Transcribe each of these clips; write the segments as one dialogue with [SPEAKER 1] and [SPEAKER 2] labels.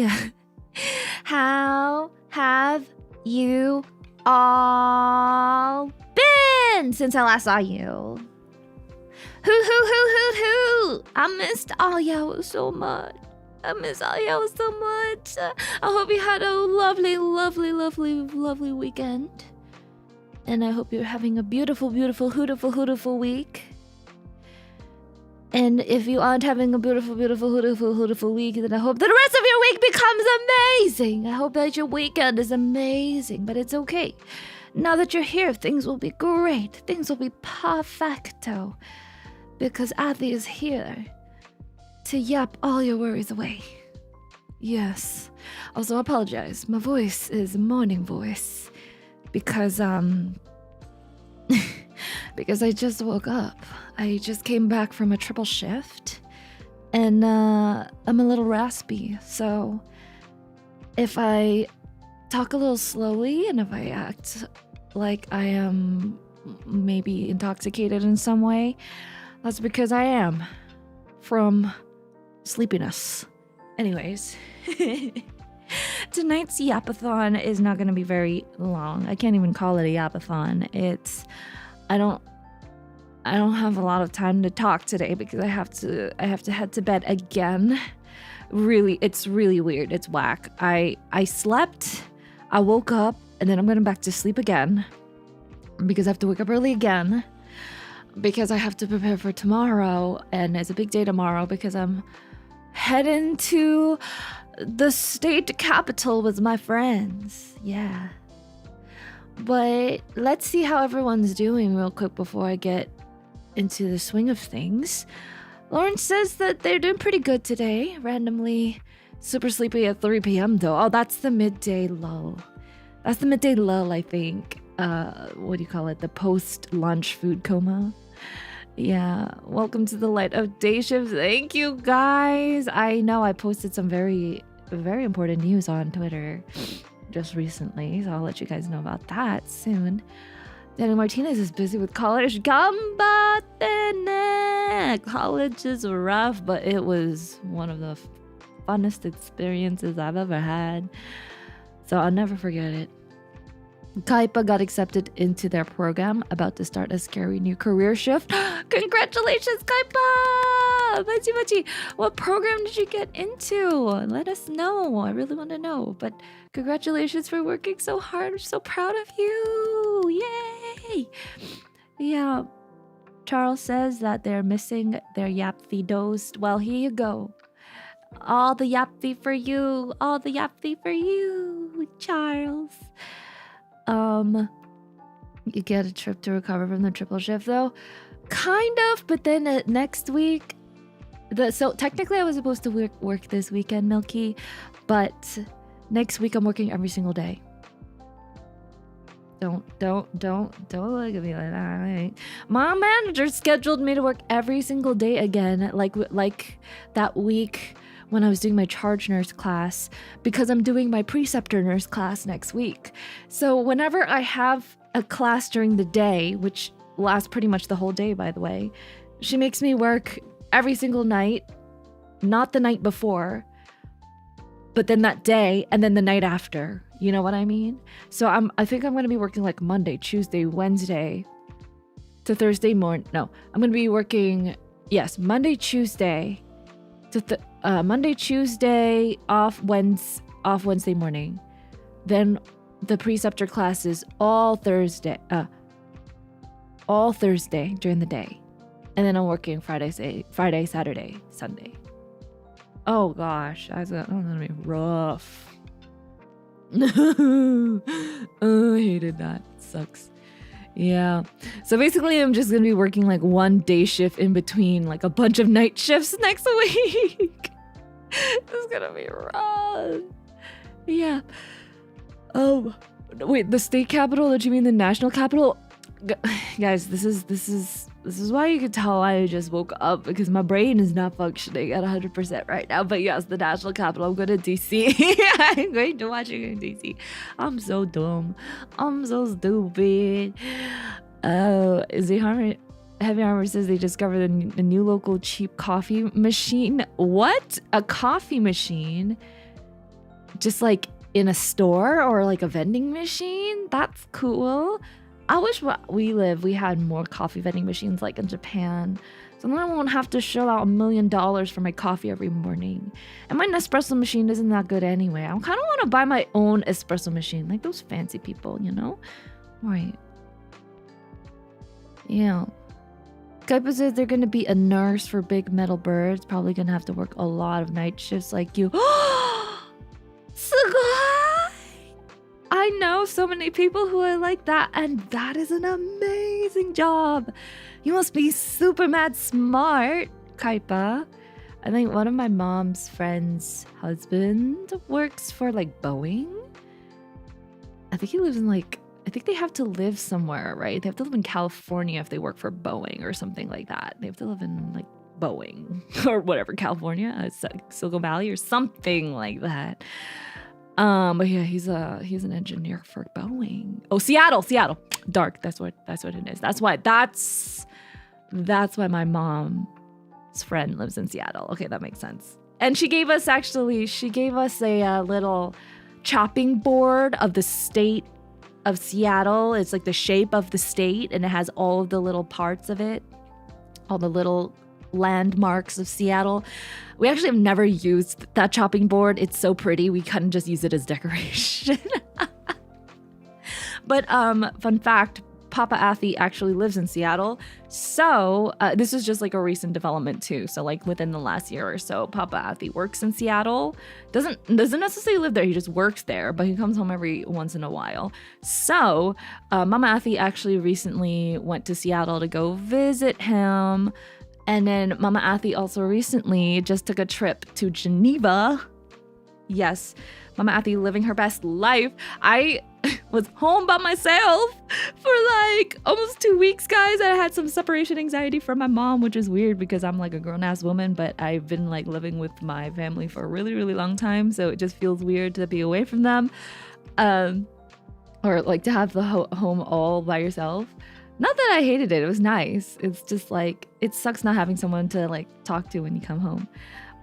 [SPEAKER 1] everybody. How have you all been since I last saw you? Hoot. I missed all y'all so much. I hope you had a lovely weekend. And I hope you're having a beautiful week. And if you aren't having a beautiful week, then I hope that the rest of your week becomes amazing. I hope that your weekend is amazing, but it's okay. Now that you're here, things will be great. Things will be perfecto. Because Avi is here to yap all your worries away. Yes. Also, I apologize. My voice is a morning voice. Because because I just woke up. I just came back from a triple shift. And I'm a little raspy. So if I talk a little slowly and if I act like I am maybe intoxicated in some way, that's because I am. From sleepiness. Anyways. Tonight's yapathon is not going to be very long. I can't even call it a yapathon. I don't have a lot of time to talk today because I have to head to bed again. Really, it's really weird. It's whack. I slept, I woke up, and then I'm going back to sleep again because I have to wake up early again because I have to prepare for tomorrow, and it's a big day tomorrow because I'm heading to the state capital with my friends. Yeah. But let's see how everyone's doing real quick before I get into the swing of things. Lauren says that they're doing pretty good today. Randomly super sleepy at 3 p.m. though. Oh, that's the midday lull. I think. What do you call it? The post-lunch food coma. Yeah, welcome to the light of day shift. Thank you, guys. I know I posted some very, very important news on Twitter just recently, so I'll let you guys know about that soon. Danny Martinez is busy with college. Gambatene! College is rough, but it was one of the funnest experiences I've ever had, so I'll never forget it. Kaipa got accepted into their program, about to start a scary new career shift. Congratulations, Kaipa! Machi. What program did you get into? Let us know. I really want to know. But congratulations for working so hard. I'm so proud of you. Yay! Yeah. Charles says that they're missing their Yapthi dose. Well, here you go. All the Yapthi for you. Charles. You get a trip to recover from the triple shift though? Kind of, but then next week, so technically I was supposed to work this weekend, Milky, but next week I'm working every single day. Don't look at me like that. My manager scheduled me to work every single day again, like that week when I was doing my charge nurse class, because I'm doing my preceptor nurse class next week. So whenever I have a class during the day, which lasts pretty much the whole day, by the way, she makes me work every single night, not the night before, but then that day and then the night after. You know what I mean? So I think I'm going to be working like Monday, Tuesday, Wednesday to Thursday morning. No, I'm going to be working, yes, Monday, Tuesday to Monday, Tuesday, off Wednesday morning. Then the preceptor classes all Thursday during the day. And then I'm working Friday, Saturday, Sunday. Oh gosh, that's gonna be rough. Oh, I hated that. It sucks. Yeah. So basically I'm just gonna be working like one day shift in between like a bunch of night shifts next week. It's gonna be rough. Yeah. Oh, wait, the state capital? Did you mean the national capital? Guys, this is why you could tell I just woke up, because my brain is not functioning at 100% right now. But yes, the national capital. I'm going to DC. I'm going to watch it in DC. I'm so dumb. I'm so stupid. Heavy Armor says they discovered a new local cheap coffee machine. What? A coffee machine? just like in a store or like a vending machine. That's cool. I wish where we live, we had more coffee vending machines like in Japan. So then I won't have to shell out $1 million for my coffee every morning. And my Nespresso machine isn't that good anyway. I kind of want to buy my own espresso machine, like those fancy people, you know? Right. Yeah. Kaipa says they're going to be a nurse for Big Metal Birds. Probably going to have to work a lot of night shifts like you. Sugoi! I know so many people who are like that, and that is an amazing job. You must be super mad smart, Kaipa. I think one of my mom's friend's husband works for like Boeing. I think he lives in like, I think they have to live somewhere, right? They have to live in California if they work for Boeing or something like that. They have to live in like Boeing or whatever, California, Silicon Valley or something like that. But yeah, he's an engineer for Boeing. Oh, Seattle. Dark. That's what it is. That's why my mom's friend lives in Seattle. Okay, that makes sense. And she gave us a little chopping board of the state of Seattle. It's like the shape of the state, and it has all of the little parts of it, all the little landmarks of Seattle. We actually have never used that chopping board. It's so pretty. We couldn't just use it as decoration. But fun fact, Papa Athi actually lives in Seattle. So this is just like a recent development too. So like within the last year or so, Papa Athi works in Seattle. Doesn't necessarily live there. He just works there, but he comes home every once in a while. So Mama Athi actually recently went to Seattle to go visit him. And then Mama Athi also recently just took a trip to Geneva. Yes, Mama Athi living her best life. I was home by myself for like almost 2 weeks, guys. I had some separation anxiety from my mom, which is weird because I'm like a grown-ass woman, but I've been like living with my family for a really, really long time. So it just feels weird to be away from them. Or like to have the home all by yourself. Not that I hated it. It was nice. It's just like, it sucks not having someone to like talk to when you come home.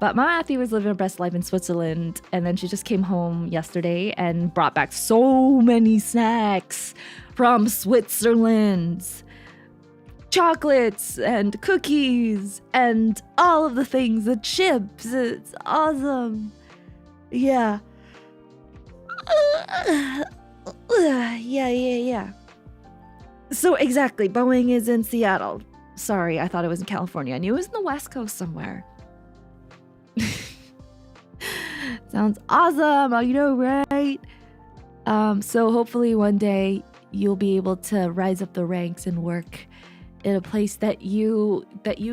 [SPEAKER 1] But Mama Athi was living her best life in Switzerland, and then she just came home yesterday and brought back so many snacks from Switzerland. Chocolates and cookies and all of the things, the chips. It's awesome. Yeah. Yeah. So exactly, Boeing is in Seattle. Sorry, I thought it was in California. I knew it was in the West Coast somewhere. Sounds awesome. Oh, you know, right? So hopefully one day you'll be able to rise up the ranks and work in a place that you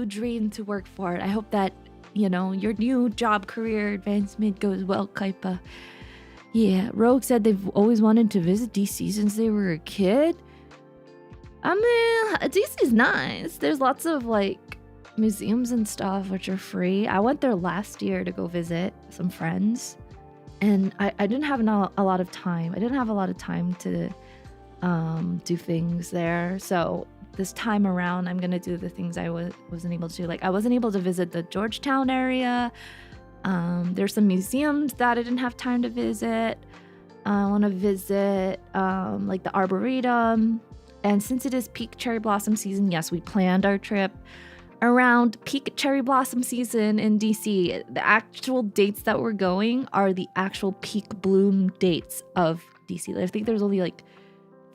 [SPEAKER 1] dream to work for. I hope that, you know, your new job career advancement goes well, Kaipa. Yeah, Rogue said they've always wanted to visit DC since they were a kid. I mean, DC's nice. There's lots of like museums and stuff which are free. I went there last year to go visit some friends, and I didn't have a lot of time. I didn't have a lot of time to do things there. So this time around, I'm gonna do the things I wasn't able to. Like I wasn't able to visit the Georgetown area. There's some museums that I didn't have time to visit. I want to visit like the Arboretum. And since it is peak cherry blossom season, yes, we planned our trip around peak cherry blossom season in DC. The actual dates that we're going are the actual peak bloom dates of DC. I think there's only like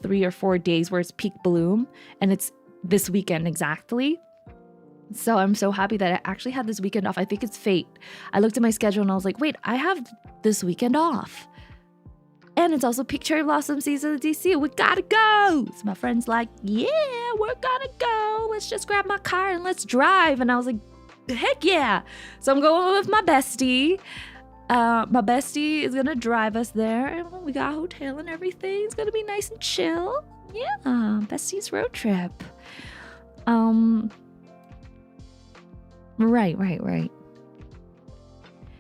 [SPEAKER 1] 3 or 4 days where it's peak bloom, and it's this weekend exactly. So I'm so happy that I actually had this weekend off. I think it's fate. I looked at my schedule and I was like, wait, I have this weekend off. And it's also peak cherry blossom season in DC. We gotta go. So my friend's like, yeah, we're gonna go. Let's just grab my car and let's drive. And I was like, heck yeah. So I'm going with my bestie. My bestie is gonna drive us there. And we got a hotel and everything. It's gonna be nice and chill. Yeah, bestie's road trip. Right.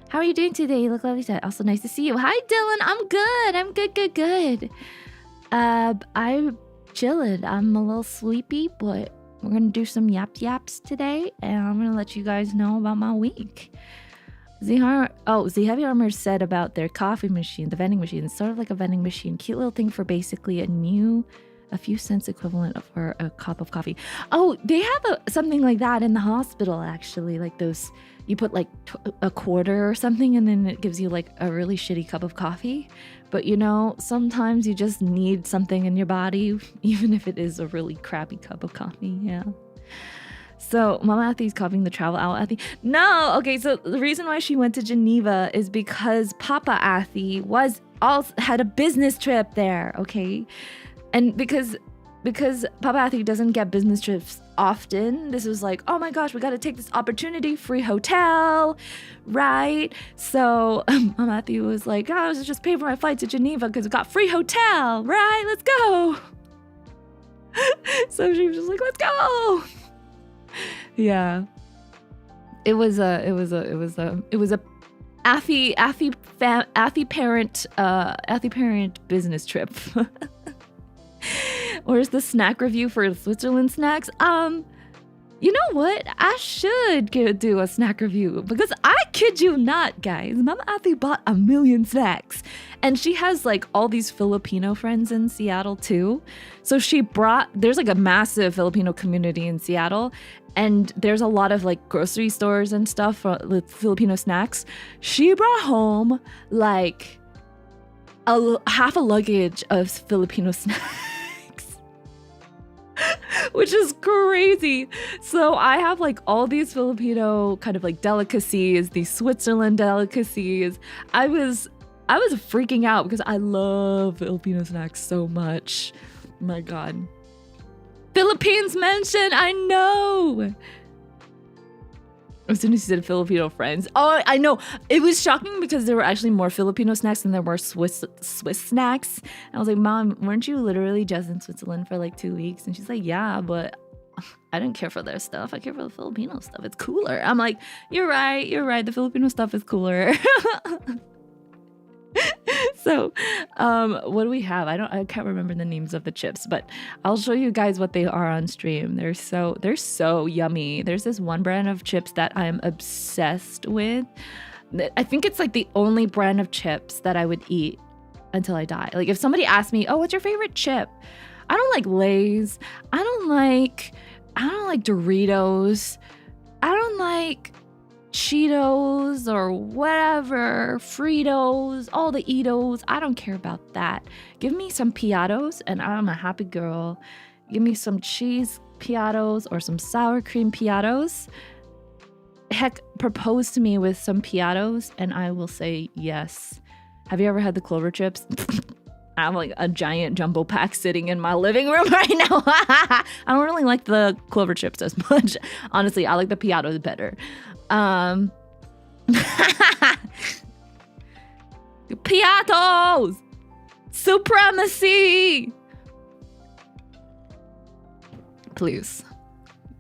[SPEAKER 1] How are you doing today? You look lovely. Also nice to see you. Hi, Dylan. I'm good. I'm good. I'm chilling. I'm a little sleepy, but we're going to do some yaps today, and I'm going to let you guys know about my week. Z Heavy Armor said about their coffee machine, the vending machine. It's sort of like a vending machine. Cute little thing for basically a few cents equivalent for a cup of coffee. Oh, they have something like that in the hospital, actually. Like those, you put like a quarter or something and then it gives you like a really shitty cup of coffee. But you know, sometimes you just need something in your body, even if it is a really crappy cup of coffee. Yeah. So Mama Athy's copying the travel owl Athy. No, okay, so the reason why she went to Geneva is because Papa Athy had a business trip there, okay? And because Papa Athy doesn't get business trips often, this was like, oh my gosh, we got to take this opportunity, free hotel, right? So Mama Athy was like, oh, I should just pay for my flight to Geneva because we got free hotel, right? Let's go. So she was just like, let's go. Yeah, it was a Athy parent business trip. Where's the snack review for Switzerland snacks? You know what? I should do a snack review because I kid you not, guys. Mama Athy bought 1 million snacks and she has like all these Filipino friends in Seattle too. So there's like a massive Filipino community in Seattle and there's a lot of like grocery stores and stuff with Filipino snacks. She brought home like half a luggage of Filipino snacks. Which is crazy. So I have like all these Filipino kind of like delicacies, these Switzerland delicacies. I was freaking out because I love Filipino snacks so much. My God. Philippines mentioned, I know. As soon as you said Filipino friends. Oh, I know. It was shocking because there were actually more Filipino snacks than there were Swiss snacks. And I was like, Mom, weren't you literally just in Switzerland for like 2 weeks? And she's like, yeah, but I didn't care for their stuff. I care for the Filipino stuff. It's cooler. I'm like, you're right. The Filipino stuff is cooler. So, what do we have? I can't remember the names of the chips, but I'll show you guys what they are on stream. They're so yummy. There's this one brand of chips that I'm obsessed with. I think it's like the only brand of chips that I would eat until I die. Like if somebody asked me, oh, what's your favorite chip? I don't like Lay's. I don't like Doritos. I don't like Cheetos or whatever, Fritos, all the Eatos. I don't care about that. Give me some Piatos and I'm a happy girl. Give me some cheese Piatos or some sour cream Piatos. Heck, propose to me with some Piatos and I will say yes. Have you ever had the Clover chips? I have like a giant jumbo pack sitting in my living room right now. I don't really like the Clover chips as much. Honestly, I like the Piatos better. Piatos! Supremacy! Please.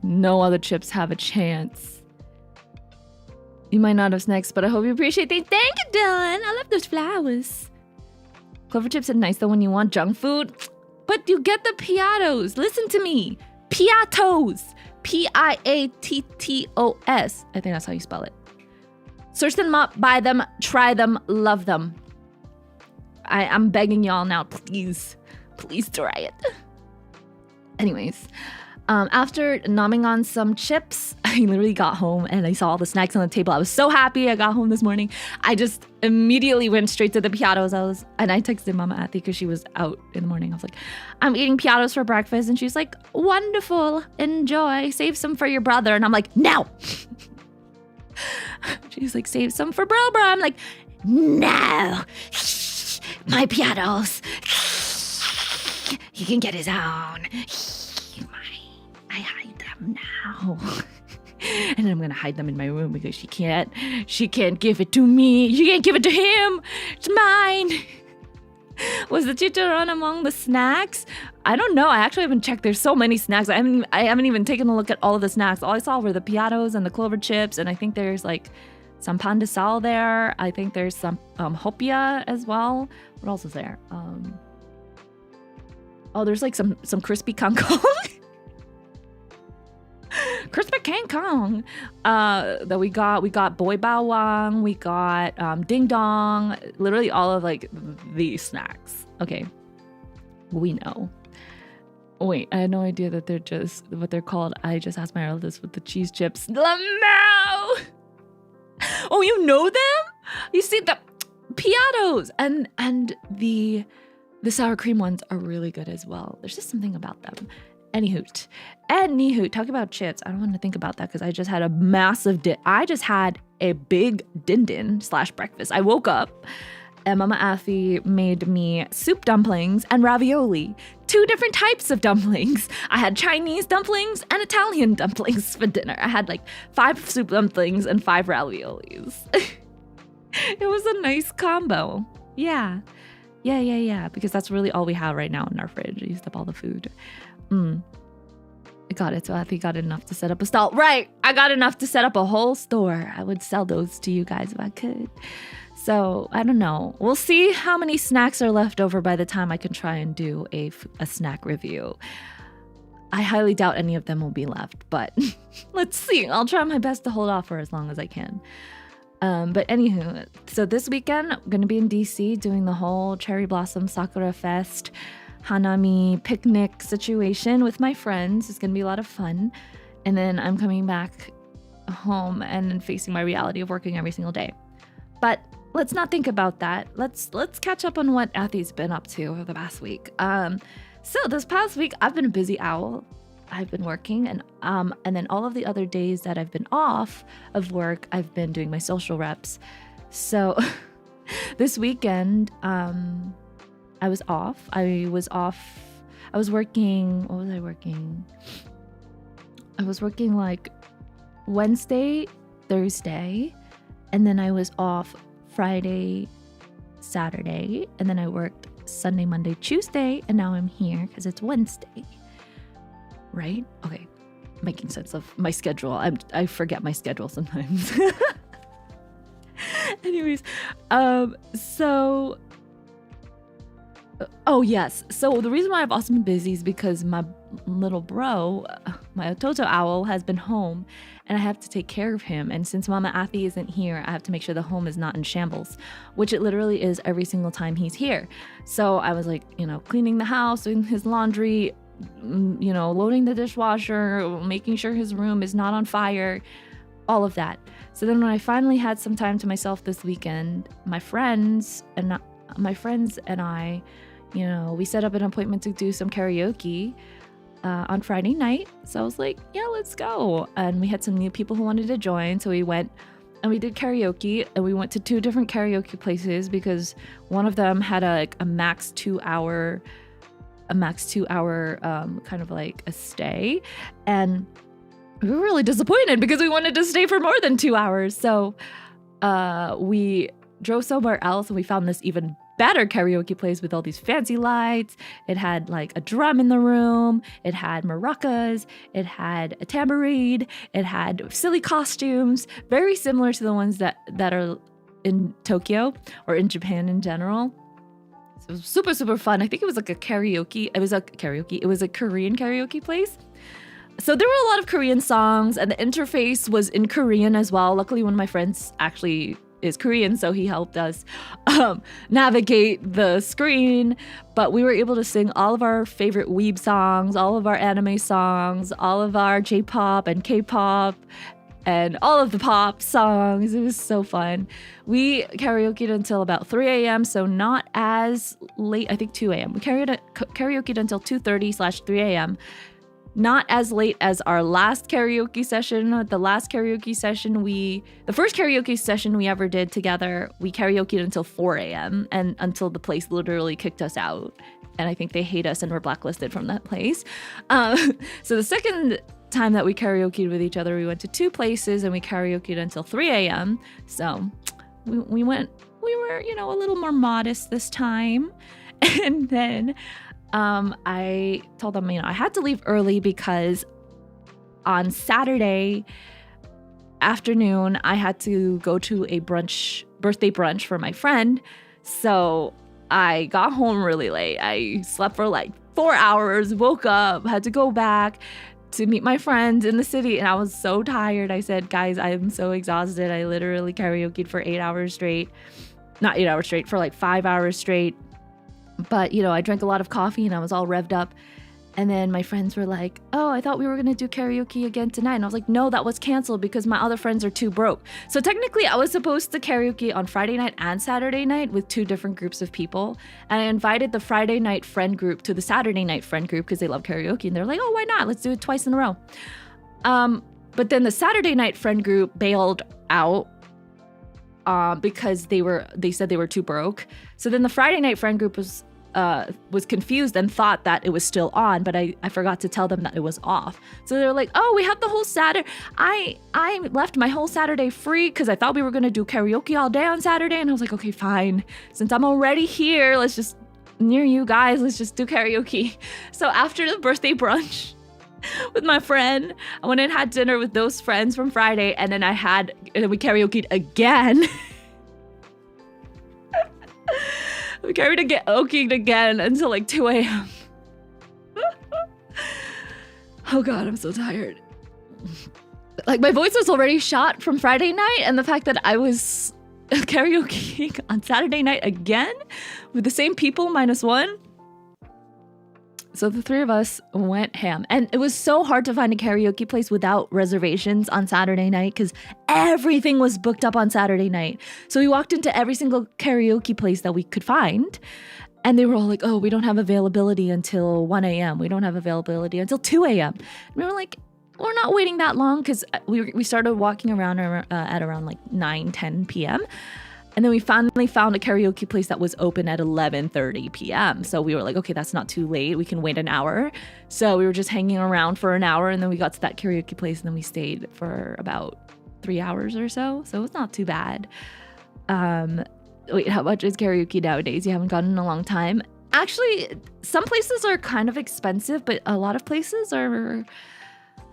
[SPEAKER 1] No other chips have a chance. You might not have snacks, but I hope you appreciate it. Thank you, Dylan. I love those flowers. Clover chips are nice though when you want junk food. But you get the Piatos. Listen to me. Piatos. Piattos. I think that's how you spell it. Search them up, buy them, try them, love them. I'm begging y'all now, please. Please try it. Anyways, after nomming on some chips, I literally got home and I saw all the snacks on the table. I was so happy I got home this morning. I just immediately went straight to the Piatos. And I texted Mama Athy because she was out in the morning. I was like, I'm eating Piatos for breakfast. And she's like, wonderful, enjoy, save some for your brother. And I'm like, no. She's like, save some for bro. I'm like, no. My Piatos. He can get his own. I hide them now. And I'm gonna hide them in my room because she can't give it to me. She can't give it to him. It's mine. Was the chicharron among the snacks? I don't know. I actually haven't checked. There's so many snacks. I haven't even taken a look at all of the snacks. All I saw were the Piatos and the Clover chips, and I think there's like some pan de sal there. I think there's some hopia as well. What else is there? Oh, there's like some crispy kangkong. crispy King Kong that we got boy bao wang, we got ding dong, literally all of like these snacks. Okay, we know. Wait, I had no idea that they're just what they're called. I just asked my relatives with the cheese chips. Lamau. Oh, you know them? You see the piatos and the sour cream ones are really good as well. There's just something about them. Anywho, talk about chips. I don't want to think about that because I just had a massive I just had a big din / breakfast. I woke up and Mama Afi made me soup dumplings and ravioli. 2 different types of dumplings. I had Chinese dumplings and Italian dumplings for dinner. I had like 5 soup dumplings and 5 raviolis. It was a nice combo. Yeah, because that's really all we have right now in our fridge. I used up all the food. I got it, so Afi got enough to set up a stall. Right, I got enough to set up a whole store. I would sell those to you guys if I could. So, I don't know. We'll see how many snacks are left over by the time I can try and do a snack review. I highly doubt any of them will be left, but let's see. I'll try my best to hold off for as long as I can. But anywho, so this weekend, I'm going to be in DC doing the whole Cherry Blossom Sakura Fest Hanami picnic situation with my friends. It's going to be a lot of fun. And then I'm coming back home and facing my reality of working every single day. But let's not think about that. Let's catch up on what Athi's been up to over the past week. So this past week, I've been a busy owl. I've been working, and then all of the other days that I've been off of work, I've been doing my social reps. So this weekend, I was off. I was working. What was I working? I was working like Wednesday, Thursday, and then I was off Friday, Saturday, and then I worked Sunday, Monday, Tuesday, and now I'm here because it's Wednesday. Right? Okay. Making sense of my schedule. I forget my schedule sometimes. Anyways, oh yes. So the reason why I've also been busy is because my little bro, my Toto owl, has been home and I have to take care of him. And since Mama Afi isn't here, I have to make sure the home is not in shambles, which it literally is every single time he's here. So I was like, cleaning the house, doing his laundry, loading the dishwasher, making sure his room is not on fire, all of that. So then when I finally had some time to myself this weekend, my friends and I, we set up an appointment to do some karaoke on Friday night. So I was like, yeah, let's go. And we had some new people who wanted to join. So we went and we did karaoke, and we went to 2 different karaoke places because one of them had a max 2 hour kind of like a stay. And we were really disappointed because we wanted to stay for more than 2 hours. So we drove somewhere else and we found this even better karaoke place with all these fancy lights. It had like a drum in the room. It had maracas. It had a tambourine. It had silly costumes, very similar to the ones that are in Tokyo or in Japan in general. So it was super, super fun. I think it was like a karaoke. It was a Korean karaoke place. So there were a lot of Korean songs, and the interface was in Korean as well. Luckily, one of my friends actually is Korean, so he helped us navigate the screen. But we were able to sing all of our favorite weeb songs, all of our anime songs, all of our J-pop and K-pop, and all of the pop songs. It was so fun. We karaoke'd until about 3 a.m., so not as late. I think 2 a.m. We karaoke'd until 2:30/3 a.m., not as late as our last karaoke session. The first karaoke session we ever did together, we karaoke'd until 4 a.m. and until the place literally kicked us out. And I think they hate us and were blacklisted from that place. So the second time that we karaoke'd with each other, we went to 2 places and we karaoke'd until 3 a.m. So we were, a little more modest this time. And then I told them, I had to leave early because on Saturday afternoon, I had to go to a birthday brunch for my friend. So I got home really late. I slept for like 4 hours, woke up, had to go back, to meet my friends in the city, and I was so tired. I said, guys, I'm so exhausted. I literally karaoke'd for 8 hours straight. Not 8 hours straight, for like 5 hours straight. But, you know, I drank a lot of coffee and I was all revved up. And then my friends were like, oh, I thought we were going to do karaoke again tonight. And I was like, no, that was canceled because my other friends are too broke. So technically I was supposed to karaoke on Friday night and Saturday night with 2 different groups of people. And I invited the Friday night friend group to the Saturday night friend group because they love karaoke. And they're like, oh, why not? Let's do it twice in a row. But then the Saturday night friend group bailed out because they said they were too broke. So then the Friday night friend group was confused and thought that it was still on, but I forgot to tell them that it was off. So they're like, oh, we have the whole Saturday. I left my whole Saturday free because I thought we were going to do karaoke all day on Saturday. And I was like, okay, fine. Since I'm already here, let's just, near you guys, let's just do karaoke. So after the birthday brunch with my friend, I went and had dinner with those friends from Friday, and then we karaokeed again. We karaokeed again until like 2 a.m. Oh God, I'm so tired. Like, my voice was already shot from Friday night, and the fact that I was karaokeing on Saturday night again with the same people -1. So the 3 of us went ham. And it was so hard to find a karaoke place without reservations on Saturday night because everything was booked up on Saturday night. So we walked into every single karaoke place that we could find. And they were all like, oh, we don't have availability until 1 a.m. We don't have availability until 2 a.m. And we were like, we're not waiting that long because we started walking around at around like 9-10 p.m. And then we finally found a karaoke place that was open at 11:30 p.m. So we were like, okay, that's not too late. We can wait an hour. So we were just hanging around for an hour, and then we got to that karaoke place, and then we stayed for about 3 hours or so. So it was not too bad. Wait, how much is karaoke nowadays? You haven't gone in a long time. Actually, some places are kind of expensive, but a lot of places are,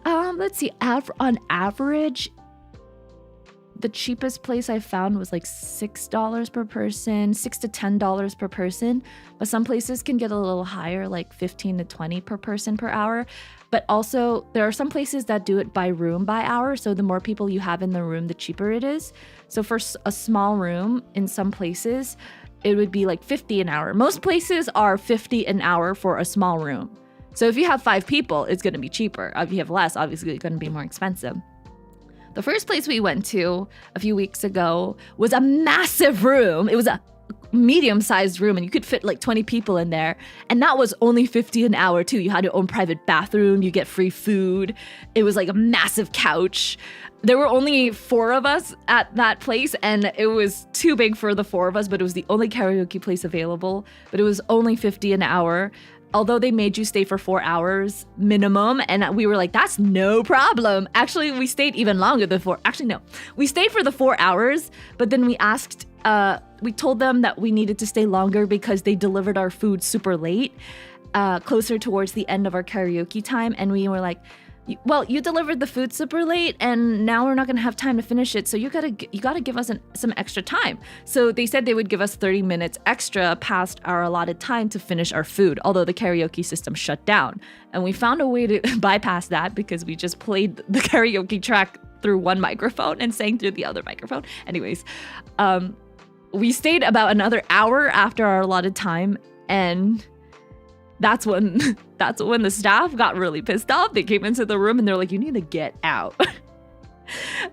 [SPEAKER 1] let's see, on average, the cheapest place I found was like $6 per person, $6 to $10 per person. But some places can get a little higher, like 15 to 20 per person per hour. But also, there are some places that do it by room by hour. So the more people you have in the room, the cheaper it is. So for a small room, in some places, it would be like $50 an hour. Most places are $50 an hour for a small room. So if you have 5 people, it's going to be cheaper. If you have less, obviously it's going to be more expensive. The first place we went to a few weeks ago was a massive room. It was a medium-sized room, and you could fit like 20 people in there. And that was only $50 an hour too. You had your own private bathroom. You get free food. It was like a massive couch. There were only 4 of us at that place, and it was too big for the 4 of us, but it was the only karaoke place available. But it was only $50 an hour. Although they made you stay for 4 hours minimum, and we were like, that's no problem. Actually, we stayed even longer than 4. Actually, no. We stayed for the 4 hours, but then we told them that we needed to stay longer because they delivered our food super late, closer towards the end of our karaoke time. And we were like, well, you delivered the food super late, and now we're not going to have time to finish it. So you gotta give us some extra time. So they said they would give us 30 minutes extra past our allotted time to finish our food, although the karaoke system shut down. And we found a way to bypass that because we just played the karaoke track through one microphone and sang through the other microphone. Anyways, we stayed about another hour after our allotted time, and that's when the staff got really pissed off. They came into the room and they're like, you need to get out.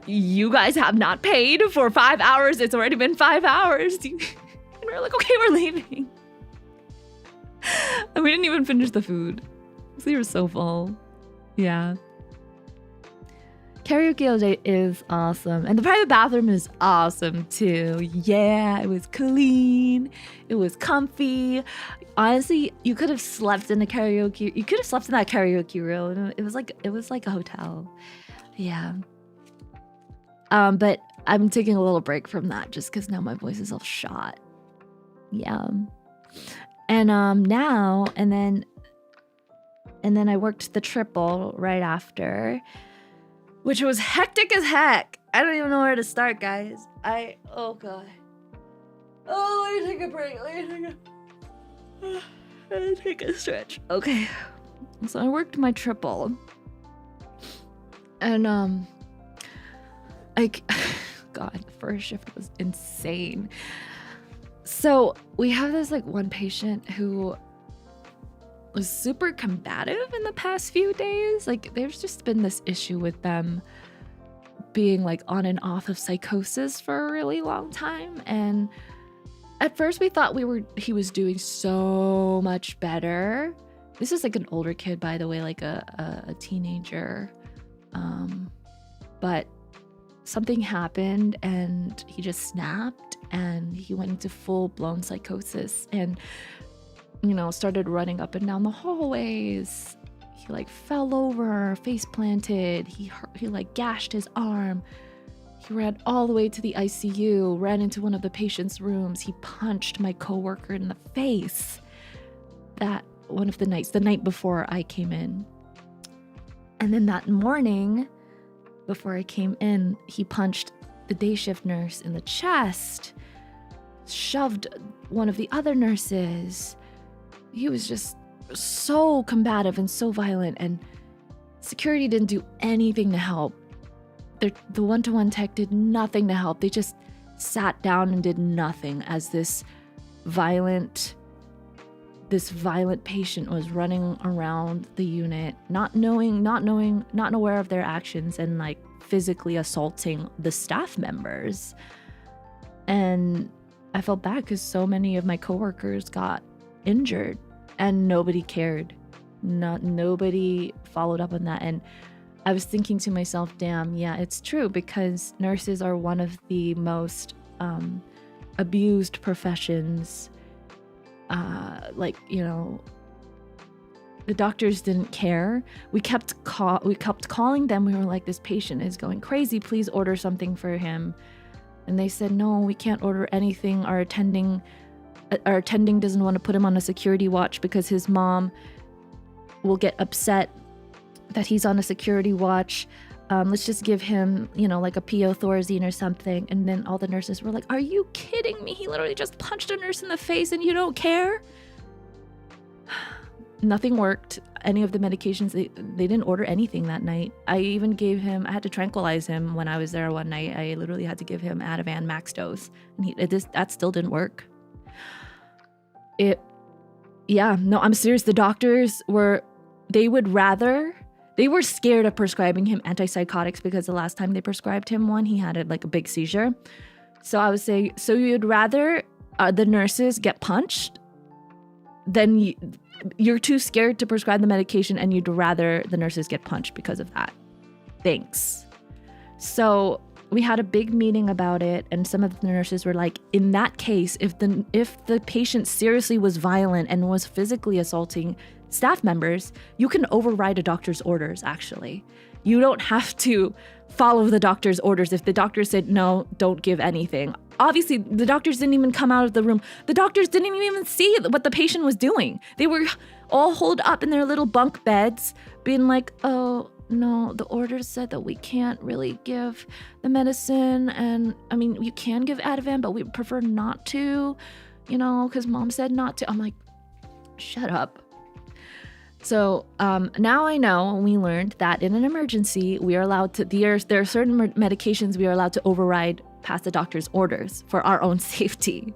[SPEAKER 1] You guys have not paid for 5 hours. It's already been 5 hours. And we're like, okay, we're leaving. And we didn't even finish the food. So we were so full. Yeah. Karaoke all day is awesome. And the private bathroom is awesome too. Yeah, it was clean. It was comfy. Honestly, you could have slept in the karaoke. You could have slept in that karaoke room. It was like a hotel. Yeah. But I'm taking a little break from that just because now my voice is all shot. Yeah. And now and then I worked the triple right after, which was hectic as heck. I don't even know where to start, guys. Oh God. Oh, let me take a break. Let me take a stretch. Okay. So I worked my triple. And like God, the first shift was insane. So we have this like one patient who was super combative in the past few days. Like there's just been this issue with them being like on and off of psychosis for a really long time. And at first we thought he was doing so much better. This is like an older kid, by the way, like a teenager. But something happened and he just snapped and he went into full-blown psychosis and, you know, started running up and down the hallways. He like fell over, face planted. He like gashed his arm. He ran all the way to the ICU, ran into one of the patient's rooms. He punched my coworker in the face. That one of the night before I came in. And then that morning, before I came in, he punched the day shift nurse in the chest, shoved one of the other nurses. He was just so combative and so violent, and security didn't do anything to help. The one-to-one tech did nothing to help. They just sat down and did nothing as this violent patient was running around the unit, not aware of their actions, and like physically assaulting the staff members. And I felt bad because so many of my coworkers got injured and nobody cared. Nobody followed up on that. And I was thinking to myself, damn, yeah, it's true, because nurses are one of the most abused professions. Like, you know, the doctors didn't care. We kept calling them. We were like, this patient is going crazy. Please order something for him. And they said, no, we can't order anything. Our attending doesn't want to put him on a security watch because his mom will get upset that he's on a security watch. Let's just give him, you know, like a PO Thorazine or something. And then all the nurses were like, are you kidding me? He literally just punched a nurse in the face and you don't care? Nothing worked. Any of the medications, they didn't order anything that night. I even gave him, I had to tranquilize him when I was there one night. I literally had to give him Ativan max dose. And that still didn't work. I'm serious. The doctors were scared of prescribing him antipsychotics because the last time they prescribed him one, he had a big seizure. So I would say, so you'd rather the nurses get punched than you're too scared to prescribe the medication, and you'd rather the nurses get punched because of that. Thanks. So we had a big meeting about it, and some of the nurses were like, in that case, if the patient seriously was violent and was physically assaulting staff members, you can override a doctor's orders, actually. You don't have to follow the doctor's orders. If the doctor said, no, don't give anything. Obviously, the doctors didn't even come out of the room. The doctors didn't even see what the patient was doing. They were all holed up in their little bunk beds, being like, oh, no, the order said that we can't really give the medicine. And I mean, you can give Ativan, but we prefer not to, you know, because mom said not to. I'm like, shut up. So now I know, we learned that in an emergency, we are allowed to, there are certain medications we are allowed to override past the doctor's orders for our own safety.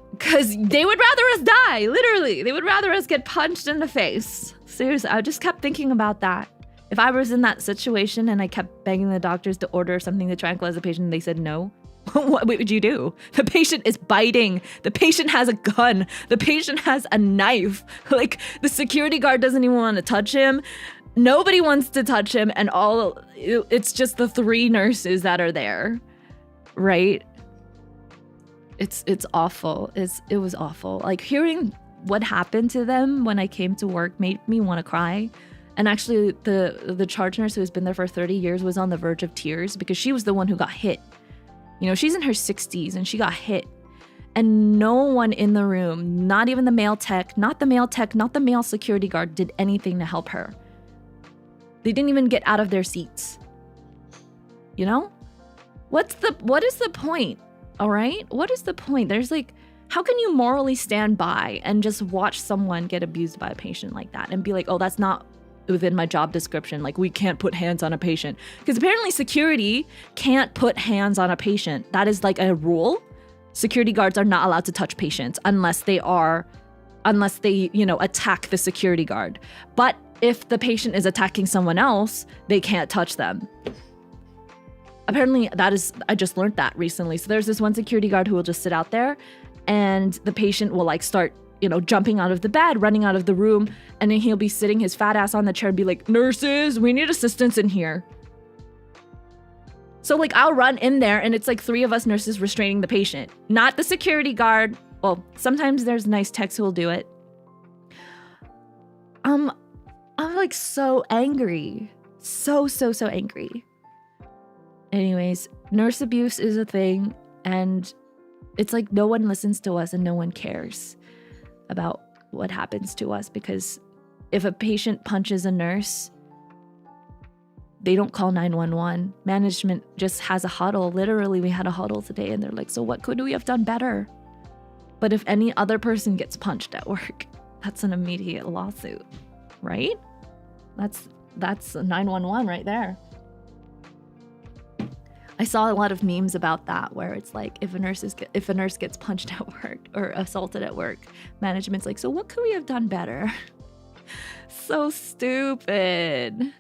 [SPEAKER 1] Because they would rather us die, literally. They would rather us get punched in the face. Seriously, I just kept thinking about that. If I was in that situation and I kept begging the doctors to order something to tranquilize the patient and they said no, what would you do? The patient is biting. The patient has a gun. The patient has a knife. Like, the security guard doesn't even want to touch him. Nobody wants to touch him, and it's just the 3 nurses that are there, right? It's awful. It was awful. Like, hearing what happened to them when I came to work made me want to cry. And actually, the charge nurse who has been there for 30 years was on the verge of tears because she was the one who got hit. You know, she's in her 60s and she got hit. And no one in the room, not even the male tech, not the male security guard, did anything to help her. They didn't even get out of their seats. You know? What is the point? All right? What is the point? There's like, how can you morally stand by and just watch someone get abused by a patient like that and be like, oh, that's not within my job description. Like, we can't put hands on a patient. Because apparently security can't put hands on a patient. That is like a rule. Security guards are not allowed to touch patients unless they, attack the security guard. But if the patient is attacking someone else, they can't touch them. Apparently I just learned that recently. So there's this one security guard who will just sit out there, and the patient will like start, jumping out of the bed, running out of the room, and then he'll be sitting his fat ass on the chair and be like, "Nurses, we need assistance in here." So like, I'll run in there and it's like 3 of us nurses restraining the patient, not the security guard. Well, sometimes there's nice techs who will do it. I'm like so angry. So angry. Anyways, nurse abuse is a thing, and it's like no one listens to us and no one cares about what happens to us, because if a patient punches a nurse, they don't call 911. Management just has a huddle. Literally, we had a huddle today, and they're like, "So what could we have done better?" But if any other person gets punched at work, that's an immediate lawsuit, right? That's a 911 right there. I saw a lot of memes about that, where it's like, if a nurse gets punched at work or assaulted at work, management's like, "So what could we have done better?" So stupid.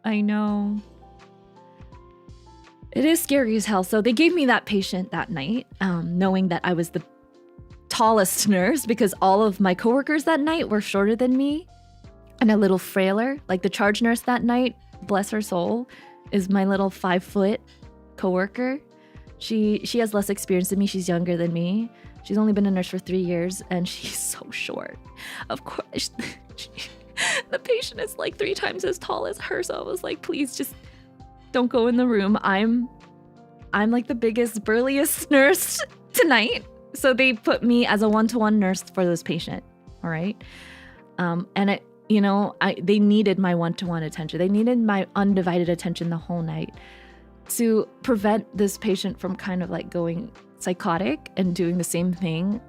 [SPEAKER 1] I know. It is scary as hell. So they gave me that patient that night, knowing that I was the tallest nurse, because all of my coworkers that night were shorter than me and a little frailer. Like the charge nurse that night, bless her soul, is my little 5-foot coworker. She has less experience than me. She's younger than me. She's only been a nurse for 3 years, and she's so short. Of course, the patient is like 3 times as tall as her. So I was like, please just don't go in the room. I'm like the biggest, burliest nurse tonight. So they put me as a 1-to-1 nurse for this patient. All right. And they needed my 1-to-1 attention. They needed my undivided attention the whole night to prevent this patient from kind of like going psychotic and doing the same thing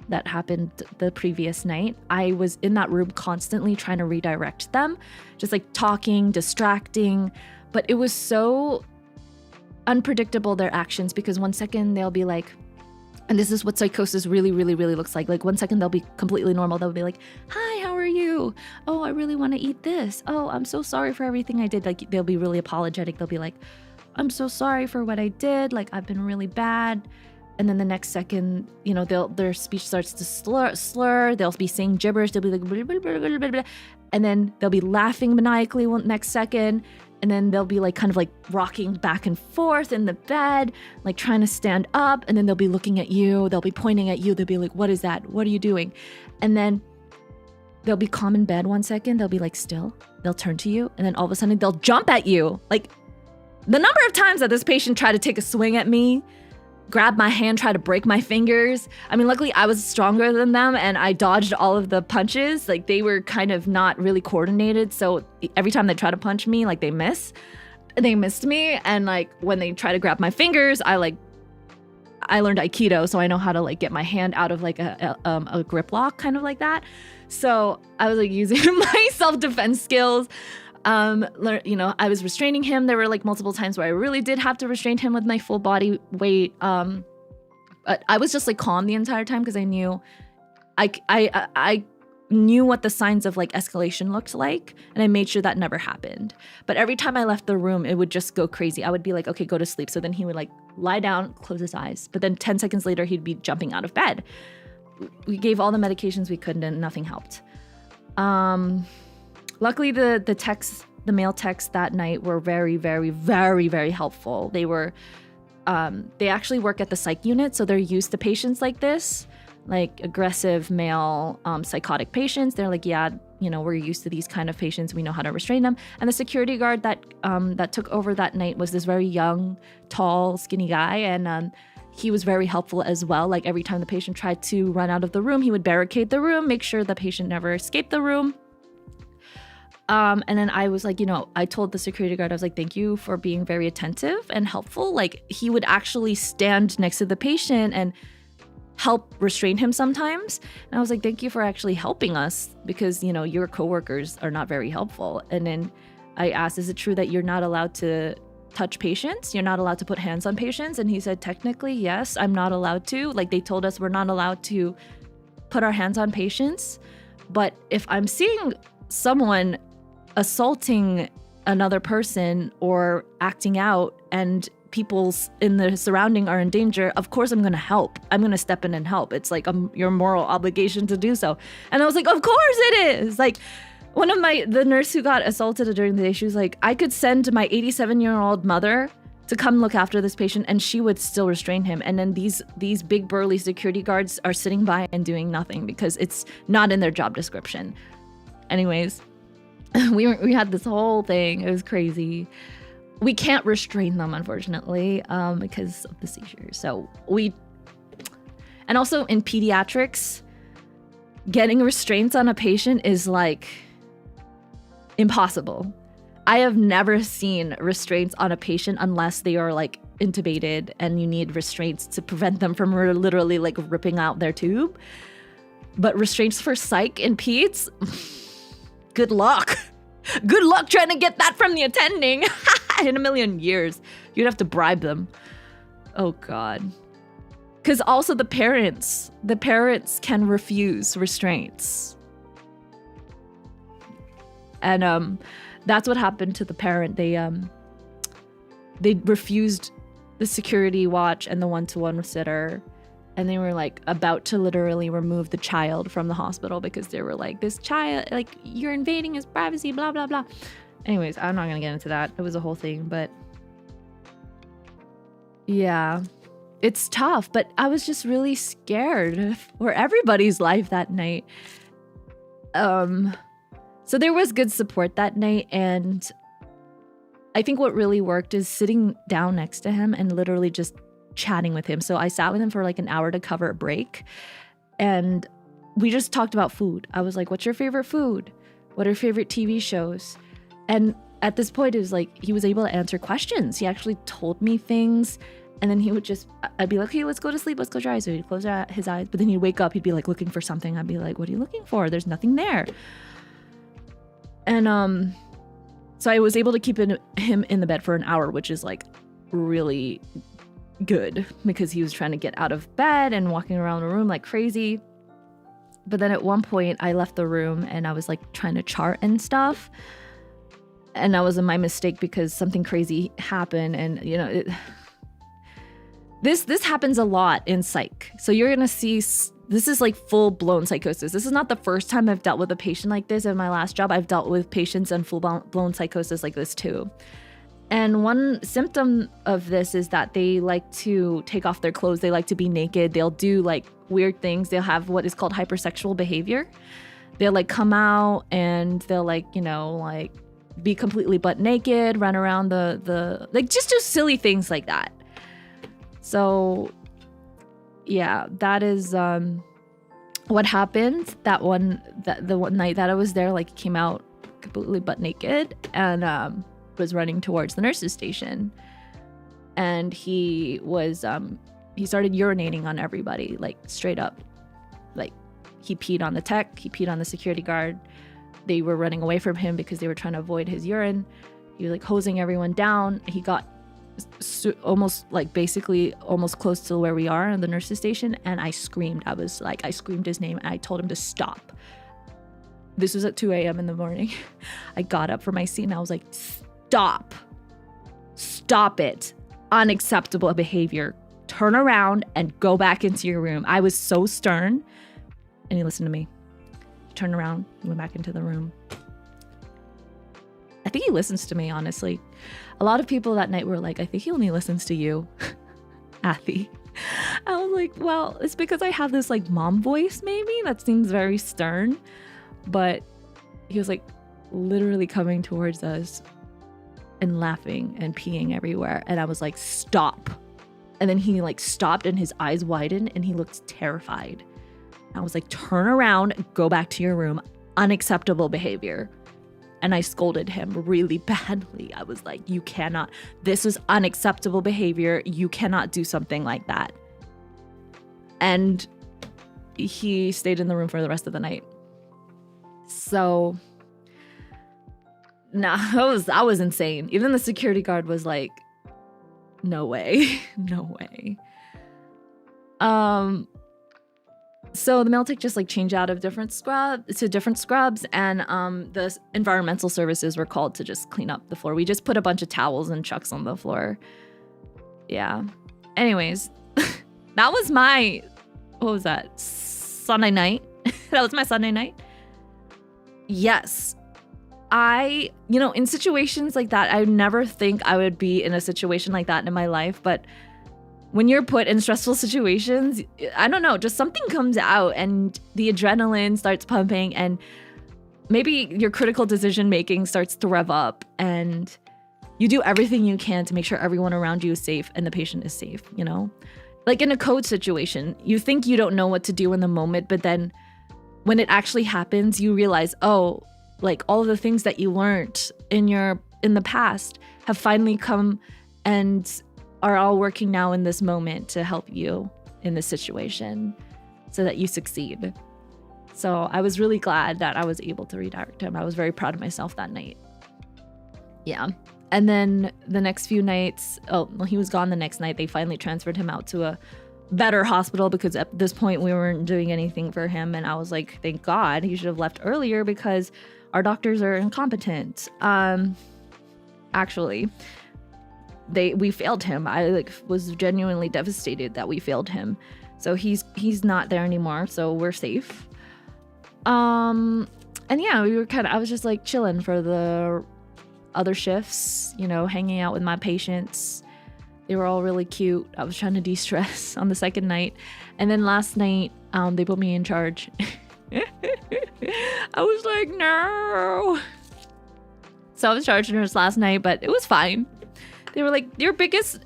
[SPEAKER 1] that happened the previous night. I was in that room constantly trying to redirect them, just like talking, distracting, but it was so unpredictable, their actions, because one second they'll be like, and this is what psychosis really, really, really looks like. Like 1 second they'll be completely normal. They'll be like, "Hi, how are you? Oh, I really want to eat this. Oh, I'm so sorry for everything I did." Like they'll be really apologetic. They'll be like, "I'm so sorry for what I did. Like I've been really bad." And then the next second, their speech starts to slur. They'll be saying gibberish. They'll be like, blah, blah, blah, blah, blah, blah. And then they'll be laughing maniacally next second. And then they'll be like kind of like rocking back and forth in the bed, like trying to stand up. And then they'll be looking at you. They'll be pointing at you. They'll be like, "What is that? What are you doing?" And then they'll be calm in bed 1 second. They'll be like still. They'll turn to you. And then all of a sudden they'll jump at you. Like the number of times that this patient tried to take a swing at me, grab my hand, try to break my fingers. I mean, luckily I was stronger than them and I dodged all of the punches. Like they were kind of not really coordinated. So every time they try to punch me, like they missed me. And like when they try to grab my fingers, I learned Aikido. So I know how to like get my hand out of like a grip lock, kind of like that. So I was like using my self-defense skills. I was restraining him. There were like multiple times where I really did have to restrain him with my full body weight. But I was just like calm the entire time, because I knew I knew what the signs of like escalation looked like, and I made sure that never happened. But every time I left the room, it would just go crazy. I would be like, "Okay, go to sleep." So then he would like lie down, close his eyes. But then 10 seconds later, he'd be jumping out of bed. We gave all the medications we could and nothing helped. Luckily, the male techs that night were very, very, very, very helpful. They actually work at the psych unit, so they're used to patients like this, like aggressive male psychotic patients. They're like, "Yeah, we're used to these kind of patients. We know how to restrain them." And the security guard that took over that night was this very young, tall, skinny guy, and he was very helpful as well. Like every time the patient tried to run out of the room, he would barricade the room, make sure the patient never escaped the room. And then I was like, I told the security guard, I was like, "Thank you for being very attentive and helpful." Like he would actually stand next to the patient and help restrain him sometimes. And I was like, thank you for actually helping us, because, you know, your coworkers are not very helpful. And then I asked, is it true that you're not allowed to touch patients? You're not allowed to put hands on patients? And he said, technically, yes, I'm not allowed to. Like, they told us we're not allowed to put our hands on patients. But if I'm seeing someone assaulting another person or acting out and people in the surrounding are in danger, of course I'm going to help. I'm going to step in and help. It's like your moral obligation to do so. And I was like, of course it is. Like, the nurse who got assaulted during the day, she was like, I could send my 87-year-old mother to come look after this patient and she would still restrain him. And then these big burly security guards are sitting by and doing nothing because it's not in their job description. Anyways, we had this whole thing. It was crazy. We can't restrain them, unfortunately, because of the seizures. And also in pediatrics, getting restraints on a patient is like impossible. I have never seen restraints on a patient unless they are like intubated and you need restraints to prevent them from literally like ripping out their tube. But restraints for psych and peds, good luck. Good luck trying to get that from the attending. In a million years, you'd have to bribe them. Oh God. Because also the parents can refuse restraints. And that's what happened to the parent. They refused the security watch and the one-to-one sitter, and they were like about to literally remove the child from the hospital because they were like, this child, like, you're invading his privacy, blah blah blah. Anyways, I'm not gonna get into that. It was a whole thing, but yeah, it's tough. But I was just really scared for everybody's life that night. So there was good support that night, and I think what really worked is sitting down next to him and literally just chatting with him. So I sat with him for like an hour to cover a break, and we just talked about food. I was like, what's your favorite food? What are your favorite TV shows? And at this point, it was like he was able to answer questions. He actually told me things, and then I'd be like, okay, let's go to sleep. Let's close your eyes. So he'd close his eyes, but then he'd wake up. He'd be like looking for something. I'd be like, what are you looking for? There's nothing there. And so I was able to keep him in the bed for an hour, which is like really good because he was trying to get out of bed and walking around the room like crazy. But then at one point I left the room and I was like trying to chart and stuff. And that was my mistake because something crazy happened. And, you know, this happens a lot in psych. So you're going to see, this is like full-blown psychosis. This is not the first time I've dealt with a patient like this. In my last job, I've dealt with patients in full-blown psychosis like this too. And one symptom of this is that they like to take off their clothes. They like to be naked. They'll do like weird things. They'll have what is called hypersexual behavior. They'll like come out and they'll like, you know, like be completely butt naked, run around the like just do silly things like that. So yeah, that is what happened the one night that I was there. Like, came out completely butt naked and was running towards the nurse's station, and he started urinating on everybody, like straight up. Like, he peed on the tech, he peed on the security guard. They were running away from him because they were trying to avoid his urine. He was like hosing everyone down. He got almost close to where we are in the nurse's station, and I screamed. I screamed his name and I told him to stop. This was at 2 a.m. in the morning. I got up from my seat and I was like, stop it. Unacceptable behavior. Turn around and go back into your room. I was so stern, and he listened to me. He turned around, went back into the room. I think he listens to me, honestly. A lot of people that night were like, I think he only listens to you, Athy. I was like, well, it's because I have this like mom voice, maybe, that seems very stern. But he was like literally coming towards us and laughing and peeing everywhere. And I was like, stop. And then he like stopped and his eyes widened and he looked terrified. I was like, turn around, go back to your room. Unacceptable behavior. And I scolded him really badly. I was like, you cannot, this is unacceptable behavior. You cannot do something like that. And he stayed in the room for the rest of the night. So, nah, that was insane. Even the security guard was like, no way, no way. So the male tech just like changed out of different scrubs, and the environmental services were called to just clean up the floor. We just put a bunch of towels and chucks on the floor. Yeah. Anyways, that was my, what was that? Sunday night. That was my Sunday night. Yes. In situations like that, I would never think I would be in a situation like that in my life, but when you're put in stressful situations, I don't know, just something comes out and the adrenaline starts pumping, and maybe your critical decision making starts to rev up, and you do everything you can to make sure everyone around you is safe and the patient is safe, Like in a code situation, you think you don't know what to do in the moment, but then when it actually happens, you realize, oh, like all of the things that you learned in the past have finally come and are all working now in this moment to help you in this situation so that you succeed. So I was really glad that I was able to redirect him. I was very proud of myself that night. Yeah. And then the next few nights, he was gone the next night. They finally transferred him out to a better hospital because at this point we weren't doing anything for him. And I was like, thank God, he should have left earlier because our doctors are incompetent. Actually, we failed him. I was genuinely devastated that we failed him. So he's not there anymore. So we're safe. And yeah, I was just like chilling for the other shifts, hanging out with my patients. They were all really cute. I was trying to de-stress on the second night. And then last night, they put me in charge. I was like, no. So I was charge nurse last night, but it was fine. They were like, your biggest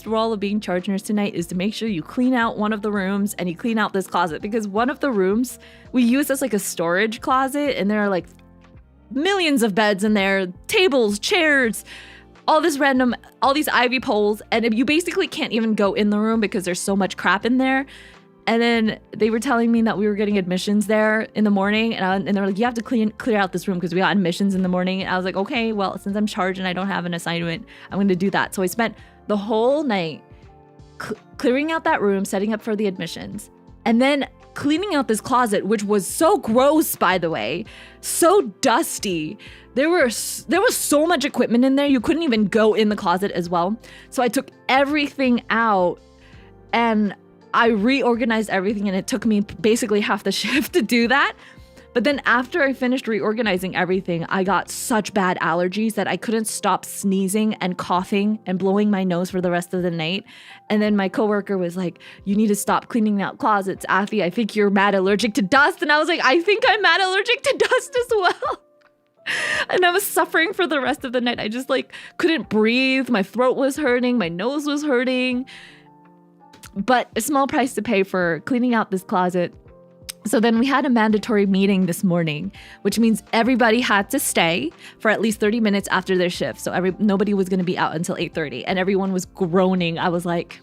[SPEAKER 1] role of being charge nurse tonight is to make sure you clean out one of the rooms and you clean out this closet, because one of the rooms we use as like a storage closet, and there are like millions of beds in there, tables, chairs, all these ivy poles, and you basically can't even go in the room because there's so much crap in there. And then they were telling me that we were getting admissions there in the morning, and they were like, you have to clear out this room because we got admissions in the morning. And I was like, okay, well, since I'm charged and I don't have an assignment, I'm going to do that. So I spent the whole night clearing out that room, setting up for the admissions, and then cleaning out this closet, which was so gross, by the way, so dusty. There was so much equipment in there, you couldn't even go in the closet as well. So I took everything out and I reorganized everything, and it took me basically half the shift to do that. But then after I finished reorganizing everything, I got such bad allergies that I couldn't stop sneezing and coughing and blowing my nose for the rest of the night. And then my coworker was like, you need to stop cleaning out closets, Afi. I think you're mad allergic to dust. And I was like, I think I'm mad allergic to dust as well. And I was suffering for the rest of the night. I just couldn't breathe. My throat was hurting. My nose was hurting. But a small price to pay for cleaning out this closet. So then we had a mandatory meeting this morning, which means everybody had to stay for at least 30 minutes after their shift. So nobody was going to be out until 8:30, and everyone was groaning. I was like,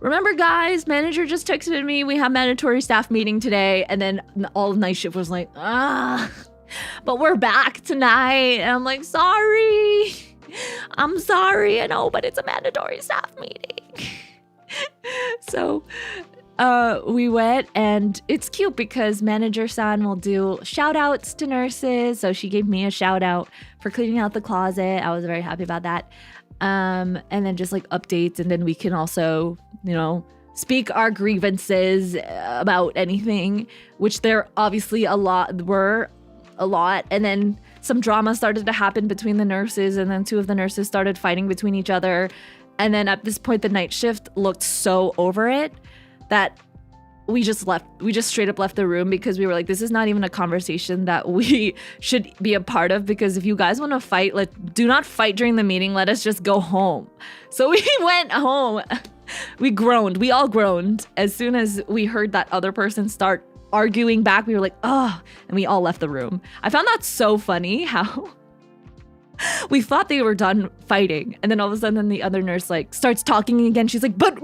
[SPEAKER 1] remember guys, manager just texted me. We have mandatory staff meeting today. And then all of night shift was like, but we're back tonight. And I'm like, sorry. I'm sorry. I know, but it's a mandatory staff meeting. So we went, and it's cute because manager San will do shout outs to nurses. So she gave me a shout out for cleaning out the closet. I was very happy about that. And then just updates, and then we can also, speak our grievances about anything, which there obviously were a lot. And then some drama started to happen between the nurses, and then two of the nurses started fighting between each other. And then at this point, the night shift looked so over it that we just straight up left the room, because we were like, this is not even a conversation that we should be a part of, because if you guys want to fight, do not fight during the meeting. Let us just go home. So we went home. We all groaned. As soon as we heard that other person start arguing back, we were like, oh, and we all left the room. I found that so funny how we thought they were done fighting, and then all of a sudden the other nurse starts talking again. She's like, but,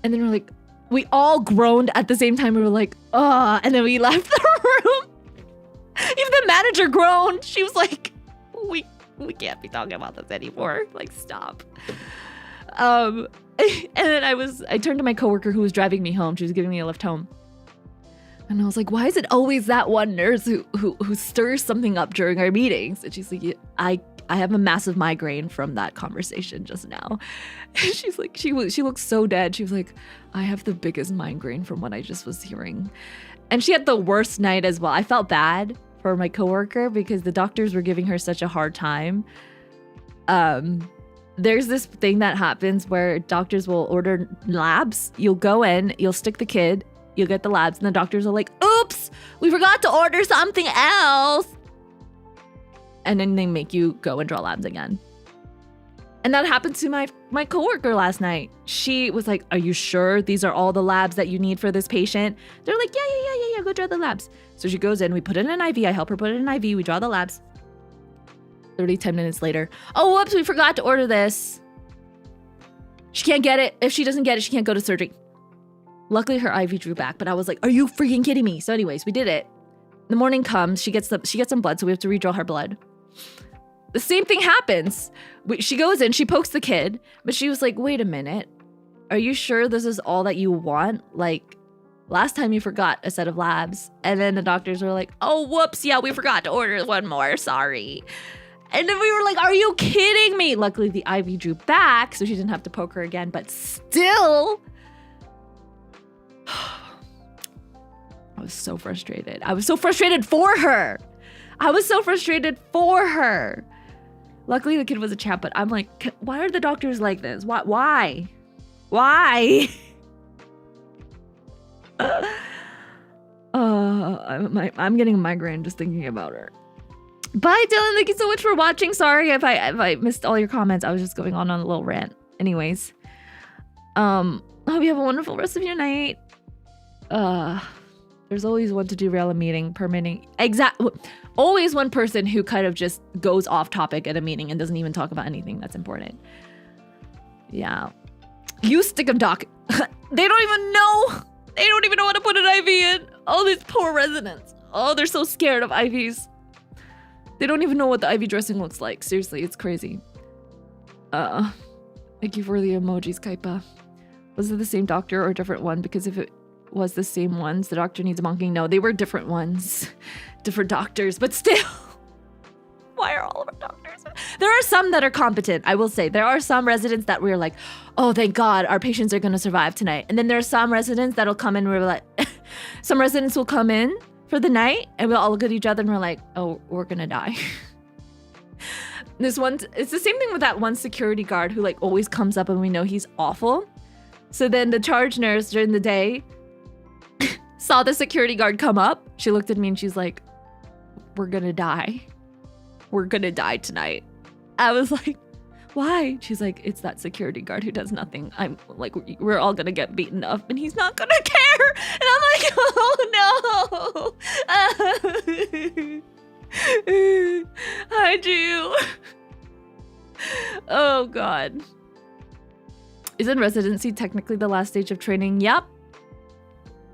[SPEAKER 1] and then we're like, We all groaned at the same time. We were like, ugh, and then we left the room. Even the manager groaned. She was like, we can't be talking about this anymore. Like, stop. And then I turned to my coworker who was driving me home. She was giving me a lift home. And I was like, why is it always that one nurse who stirs something up during our meetings? And she's like, I have a massive migraine from that conversation just now. And she's like, she looks so dead. She was like, I have the biggest migraine from what I just was hearing. And she had the worst night as well. I felt bad for my coworker because the doctors were giving her such a hard time. There's this thing that happens where doctors will order labs. You'll go in, you'll stick the kid, you'll get the labs, and the doctors are like, oops, we forgot to order something else. And then they make you go and draw labs again. And that happened to my coworker last night. She was like, are you sure these are all the labs that you need for this patient? They're like, yeah, go draw the labs. So she goes in, we put in an IV, I help her put in an IV, we draw the labs. 10 minutes later, oh, whoops, we forgot to order this. She can't get it. If she doesn't get it, she can't go to surgery. Luckily, her IV drew back, but I was like, are you freaking kidding me? So anyways, we did it. The morning comes, she gets some blood, so we have to redraw her blood. The same thing happens. She goes in, she pokes the kid, but she was like, wait a minute. Are you sure this is all that you want? Like, last time you forgot a set of labs. And then the doctors were like, oh, whoops, yeah, we forgot to order one more, sorry. And then we were like, are you kidding me? Luckily, the IV drew back, so she didn't have to poke her again, but still... I was so frustrated. I was so frustrated for her. Luckily, the kid was a champ, but I'm like, why are the doctors like this? Why? I'm getting a migraine just thinking about her. Bye, Dylan. Thank you so much for watching. Sorry if I missed all your comments. I was just going on a little rant. Anyways, I hope you have a wonderful rest of your night. There's always one to derail a meeting per meeting. Always one person who kind of just goes off topic at a meeting and doesn't even talk about anything that's important. Yeah. You stick 'em, doc. They don't even know. They don't even know how to put an IV in. Oh, these poor residents. Oh, they're so scared of IVs. They don't even know what the IV dressing looks like. Seriously, it's crazy. Thank you for the emojis, Kaipa. Was it the same doctor or a different one? Because if it was the same ones, the doctor needs a bonking. No, they were different ones. Different doctors, but still. Why are all of our doctors? There are some that are competent, I will say. There are some residents that we're like, oh, thank God, our patients are going to survive tonight. And then there are some residents that'll come in, we're like, some residents will come in for the night and we'll all look at each other and we're like, oh, we're going to die. It's the same thing with that one security guard who like always comes up and we know he's awful. So then the charge nurse during the day saw the security guard come up. She looked at me and she's like, we're going to die. We're going to die tonight. I was like, why? She's like, it's that security guard who does nothing. I'm like, we're all going to get beaten up and he's not going to care. And I'm like, oh no. I do. Oh God. Isn't residency technically the last stage of training? Yep.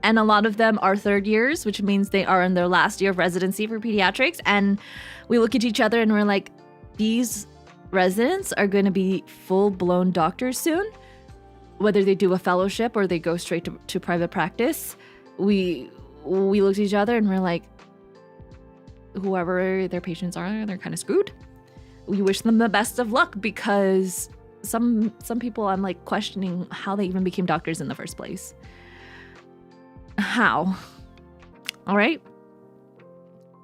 [SPEAKER 1] And a lot of them are third years, which means they are in their last year of residency for pediatrics. And we look at each other and we're like, these residents are going to be full-blown doctors soon. Whether they do a fellowship or they go straight to private practice. We looked at each other and we're like, whoever their patients are, they're kind of screwed. We wish them the best of luck because some people I'm like questioning how they even became doctors in the first place. How? All right.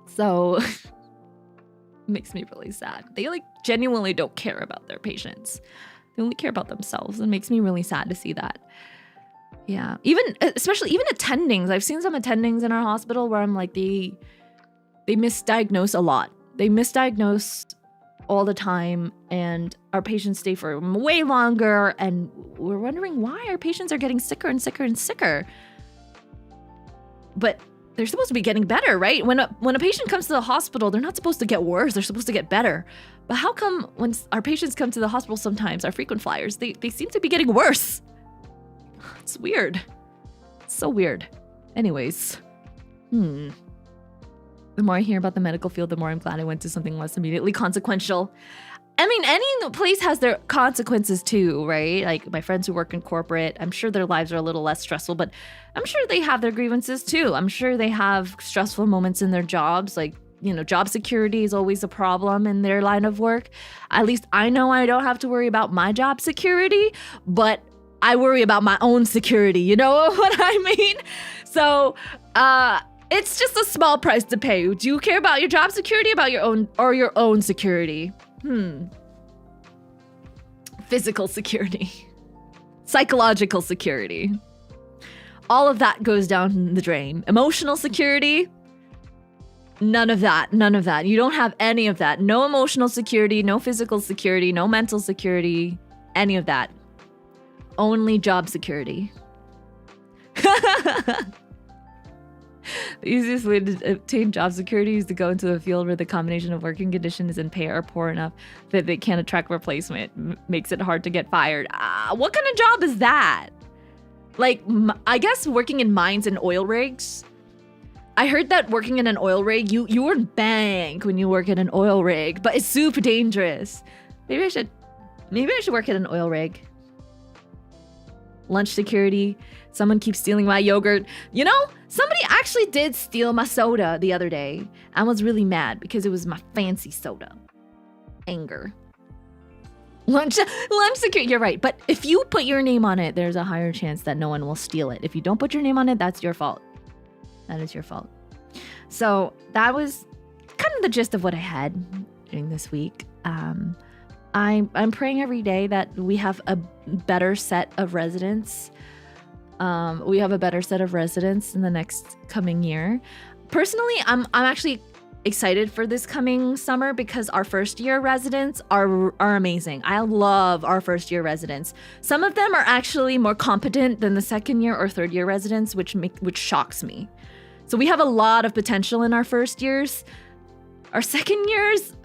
[SPEAKER 1] So it makes me really sad. They like genuinely don't care about their patients. They only care about themselves. It makes me really sad to see that. Yeah. Especially attendings. I've seen some attendings in our hospital where I'm like, they misdiagnose a lot. They misdiagnose all the time and our patients stay for way longer and we're wondering why our patients are getting sicker and sicker and sicker. But they're supposed to be getting better, right? When a patient comes to the hospital, they're not supposed to get worse. They're supposed to get better. But how come when our patients come to the hospital sometimes, our frequent flyers, they seem to be getting worse? It's weird. so weird. Anyways, the more I hear about the medical field, the more I'm glad I went to something less immediately consequential. I mean, any place has their consequences too, right? Like my friends who work in corporate, I'm sure their lives are a little less stressful, but I'm sure they have their grievances too. I'm sure they have stressful moments in their jobs. Like, you know, job security is always a problem in their line of work. At least I know I don't have to worry about my job security, but I worry about my own security. You know what I mean? So, it's just a small price to pay. Do you care about your job security, about your own security? Physical security, psychological security. All of that goes down the drain. Emotional security, none of that. You don't have any of that. No emotional security, no physical security, no mental security, any of that. Only job security. The easiest way to obtain job security is to go into a field where the combination of working conditions and pay are poor enough that they can't attract replacement. Makes it hard to get fired. What kind of job is that? Like, I guess working in mines and oil rigs. I heard that working in an oil rig, you earn bank when you work in an oil rig, but it's super dangerous. Maybe I should work at an oil rig. Lunch security. Someone keeps stealing my yogurt. You know, somebody actually did steal my soda the other day. I was really mad because it was my fancy soda. Anger. Lunch security. You're right. But if you put your name on it, there's a higher chance that no one will steal it. If you don't put your name on it, that's your fault. That is your fault. So that was kind of the gist of what I had during this week. I'm praying every day that we have a better set of residents. We have a better set of residents in the next coming year. Personally, I'm actually excited for this coming summer because our first year residents are amazing. I love our first year residents. Some of them are actually more competent than the second year or third year residents, which shocks me. So we have a lot of potential in our first years. Our second years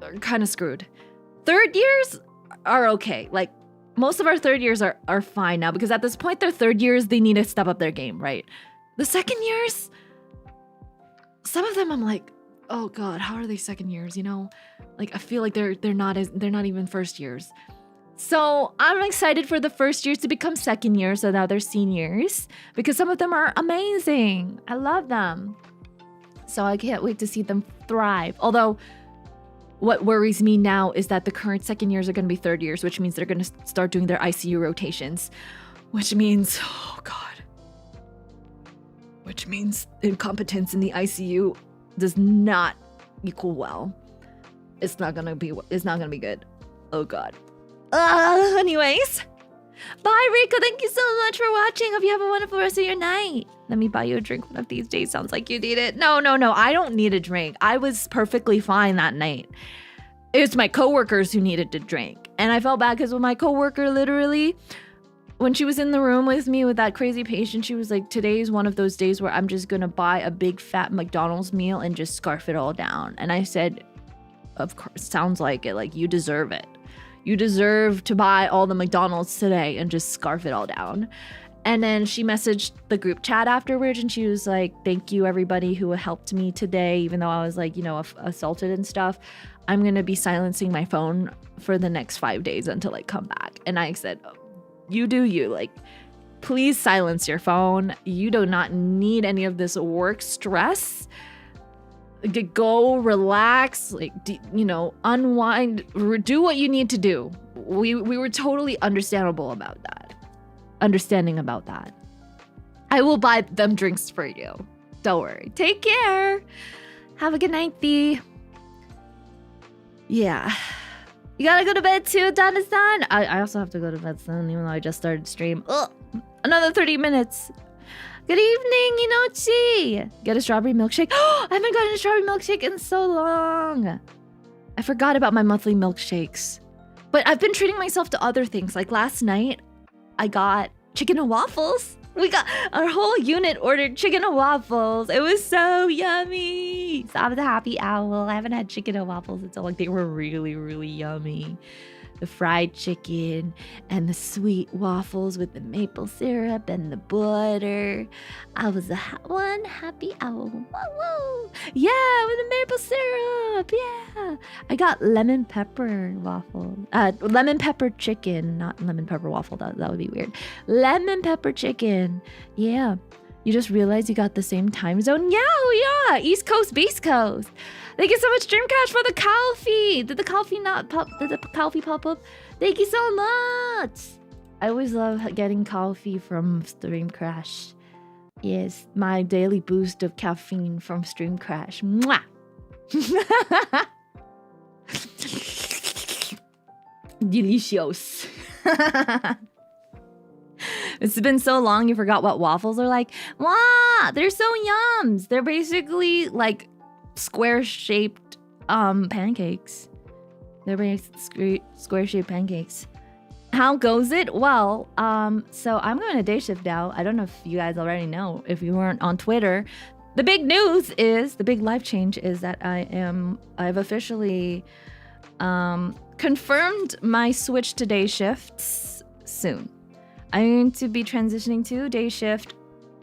[SPEAKER 1] are kind of screwed. Third years are okay. Like, most of our third years are fine now because at this point, their third years, they need to step up their game, right? The second years, some of them I'm like, oh God, how are they second years? You know, like I feel like they're not even first years. So I'm excited for the first years to become second years, so now they're seniors because some of them are amazing. I love them. So I can't wait to see them thrive. Although, what worries me now is that the current second years are going to be third years, which means they're going to start doing their ICU rotations, which means, oh God, which means incompetence in the ICU does not equal well. It's not going to be good. Oh God. Anyways, bye Rico. Thank you so much for watching. Hope you have a wonderful rest of your night. Let me buy you a drink one of these days. Sounds like you need it. No. I don't need a drink. I was perfectly fine that night. It was my coworkers who needed to drink. And I felt bad because my coworker literally, when she was in the room with me with that crazy patient, she was like, today's one of those days where I'm just going to buy a big fat McDonald's meal and just scarf it all down. And I said, of course, sounds like it. Like, you deserve it. You deserve to buy all the McDonald's today and just scarf it all down. And then she messaged the group chat afterwards and she was like, thank you everybody who helped me today, even though I was like, you know, assaulted and stuff. I'm going to be silencing my phone for the next 5 days until I come back. And I said, you do you. Like, please silence your phone. You do not need any of this work stress. Go relax, like, you know, unwind, do what you need to do. We were totally understanding about that. I will buy them drinks for you. Don't worry. Take care. Have a good night, Thee. Yeah. You gotta go to bed too, Donna-san. I also have to go to bed soon, even though I just started stream. Ugh, another 30 minutes. Good evening, Inochi. Get a strawberry milkshake. I haven't gotten a strawberry milkshake in so long. I forgot about my monthly milkshakes. But I've been treating myself to other things. Like last night, I got chicken and waffles. We got our whole unit ordered chicken and waffles. It was so yummy. So I'm the happy owl. I haven't had chicken and waffles until like they were really, really yummy. the fried chicken and the sweet waffles with the maple syrup and the butter. I was one happy owl. Woo woo! Yeah, with the maple syrup. Yeah. I got lemon pepper waffle. Lemon pepper chicken, not lemon pepper waffle. That would be weird. Lemon pepper chicken. Yeah. You just realized you got the same time zone? Yeah, oh yeah. East Coast, Beast Coast. Thank you so much, Dreamcatch, for the coffee. Did the coffee not pop? Did the coffee pop up? Thank you so much. I always love getting coffee from Stream Crash. Yes, my daily boost of caffeine from Stream Crash. Mwah! Delicious. It's been so long you forgot what waffles are like. Wow, they're so yums. They're basically like square-shaped pancakes. They're basically square-shaped pancakes. How goes it? Well, so I'm going to day shift now. I don't know if you guys already know, if you weren't on Twitter. The big news is, the big life change is that I've officially confirmed my switch to day shifts soon. I'm going to be transitioning to day shift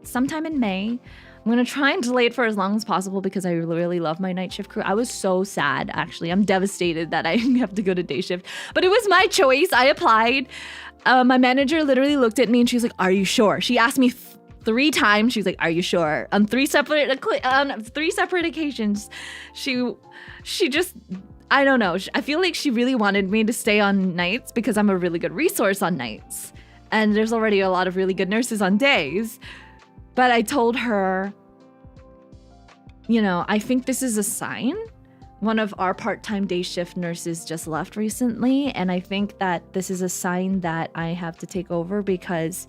[SPEAKER 1] sometime in May. I'm going to try and delay it for as long as possible because I really love my night shift crew. I was so sad, actually. I'm devastated that I have to go to day shift. But it was my choice. I applied. My manager literally looked at me and she was like, "Are you sure?" She asked me 3 times. She was like, "Are you sure?" On 3 separate occasions. She just... I don't know. I feel like she really wanted me to stay on nights because I'm a really good resource on nights. And there's already a lot of really good nurses on days. But I told her, you know, I think this is a sign. One of our part-time day shift nurses just left recently. And I think that this is a sign that I have to take over because,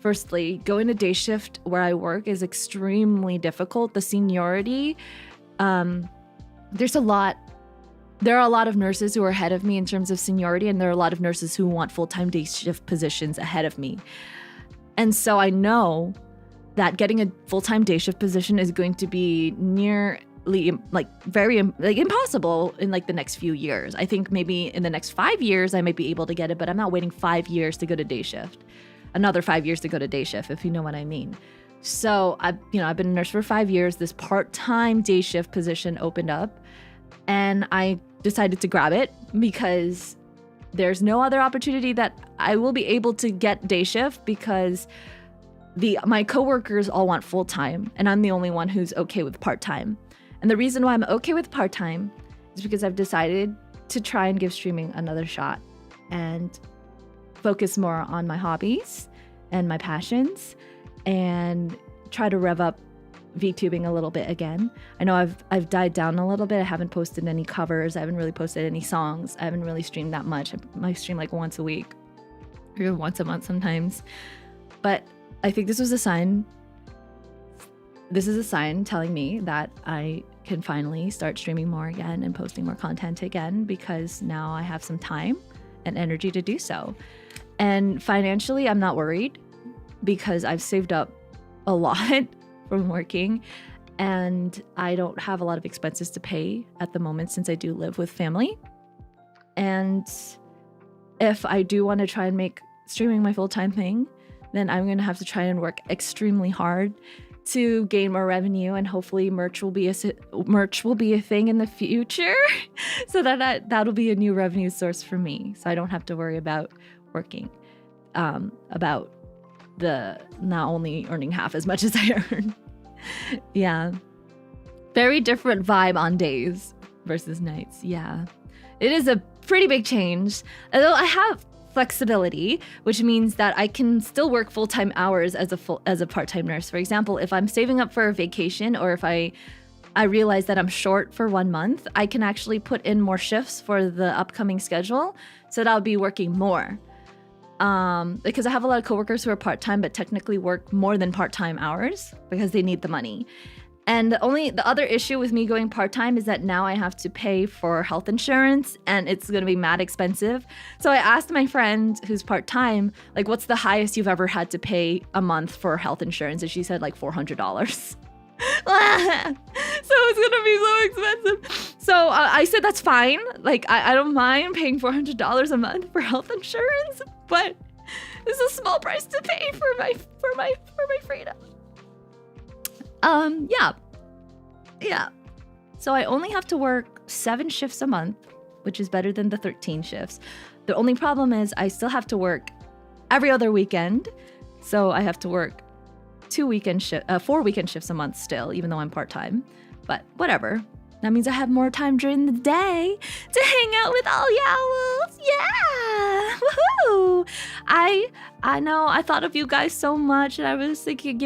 [SPEAKER 1] firstly, going to day shift where I work is extremely difficult. The seniority, there are a lot of nurses who are ahead of me in terms of seniority, and there are a lot of nurses who want full-time day shift positions ahead of me. And so I know that getting a full-time day shift position is going to be nearly very impossible in the next few years. I think maybe in the next 5 years I might be able to get it, but I'm not waiting 5 years to go to day shift. Another 5 years to go to day shift, if you know what I mean. So I've been a nurse for 5 years. This part-time day shift position opened up, and I decided to grab it because there's no other opportunity that I will be able to get day shift because my coworkers all want full-time and I'm the only one who's okay with part-time. And the reason why I'm okay with part-time is because I've decided to try and give streaming another shot and focus more on my hobbies and my passions and try to rev up VTubing a little bit again. I know I've died down a little bit. I haven't posted any covers. I haven't really posted any songs. I haven't really streamed that much. I stream like once a week or once a month sometimes. But I think this was a sign. This is a sign telling me that I can finally start streaming more again and posting more content again because now I have some time and energy to do so. And financially, I'm not worried because I've saved up a lot from working and I don't have a lot of expenses to pay at the moment since I do live with family. And if I do want to try and make streaming my full-time thing, then I'm going to have to try and work extremely hard to gain more revenue, and hopefully merch will be a thing in the future so that'll be a new revenue source for me, so I don't have to worry about working about the not only earning half as much as I earn. Yeah, very different vibe on days versus nights. Yeah, it is a pretty big change, although I have flexibility, which means that I can still work full-time hours as a part-time nurse. For example, if I'm saving up for a vacation or if I realize that I'm short for 1 month, I can actually put in more shifts for the upcoming schedule, so that I'll be working more. Because I have a lot of coworkers who are part-time but technically work more than part-time hours because they need the money. And the other issue with me going part-time is that now I have to pay for health insurance and it's going to be mad expensive. So I asked my friend who's part-time, like, what's the highest you've ever had to pay a month for health insurance? And she said like $400. So it's going to be so expensive. So I said that's fine. Like I don't mind paying $400 a month for health insurance, but it's a small price to pay for my freedom. Yeah. So I only have to work 7 shifts a month, which is better than the 13 shifts. The only problem is I still have to work every other weekend. So I have to work 4 weekend shifts a month still, even though I'm part-time. But whatever. That means I have more time during the day to hang out with all y'all. Yeah! Woohoo! I know I thought of you guys so much, and I was thinking,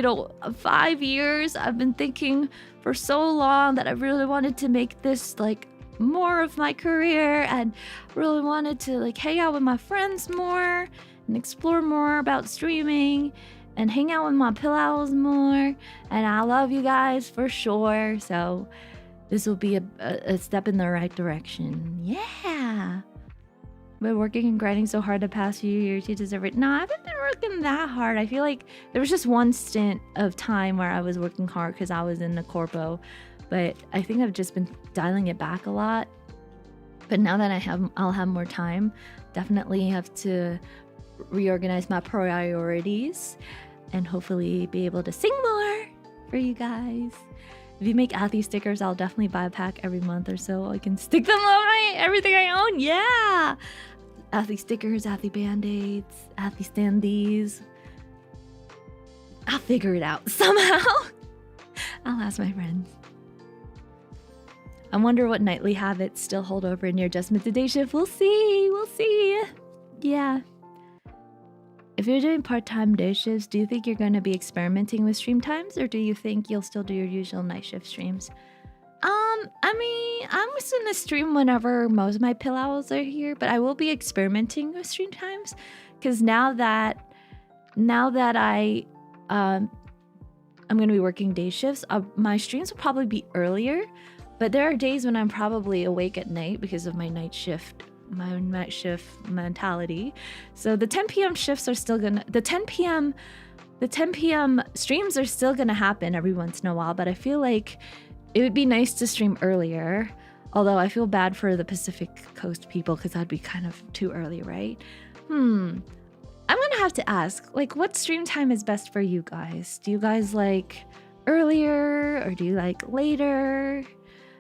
[SPEAKER 1] 5 years, I've been thinking for so long that I really wanted to make this like more of my career, and really wanted to like hang out with my friends more and explore more about streaming and hang out with my pillows more. And I love you guys for sure. So this will be a step in the right direction. Yeah. Been working and grinding so hard the past few years. You deserve it. No, I haven't been working that hard. I feel like there was just one stint of time where I was working hard because I was in the corpo. But I think I've just been dialing it back a lot. But now that I'll have more time. Definitely have to reorganize my priorities and hopefully be able to sing more for you guys. If you make Athy stickers, I'll definitely buy a pack every month or so. I can stick them on everything I own. Yeah! Athy stickers, Athy band-aids, Athy standees. I'll figure it out somehow. I'll ask my friends. I wonder what nightly habits still hold over in your adjustment to day shift. We'll see. Yeah. If you're doing part-time day shifts, do you think you're going to be experimenting with stream times, or do you think you'll still do your usual night shift streams? I mean, I'm just going to stream whenever most of my pillows are here, but I will be experimenting with stream times because now that I'm going to be working day shifts, my streams will probably be earlier, but there are days when I'm probably awake at night because of my night shift mentality. So the 10 p.m. shifts are still gonna, the 10 p.m. streams are still gonna happen every once in a while, but I feel like it would be nice to stream earlier. Although I feel bad for the Pacific Coast people because that'd be kind of too early, right? I'm gonna have to ask, like, what stream time is best for you guys? Do you guys like earlier or do you like later?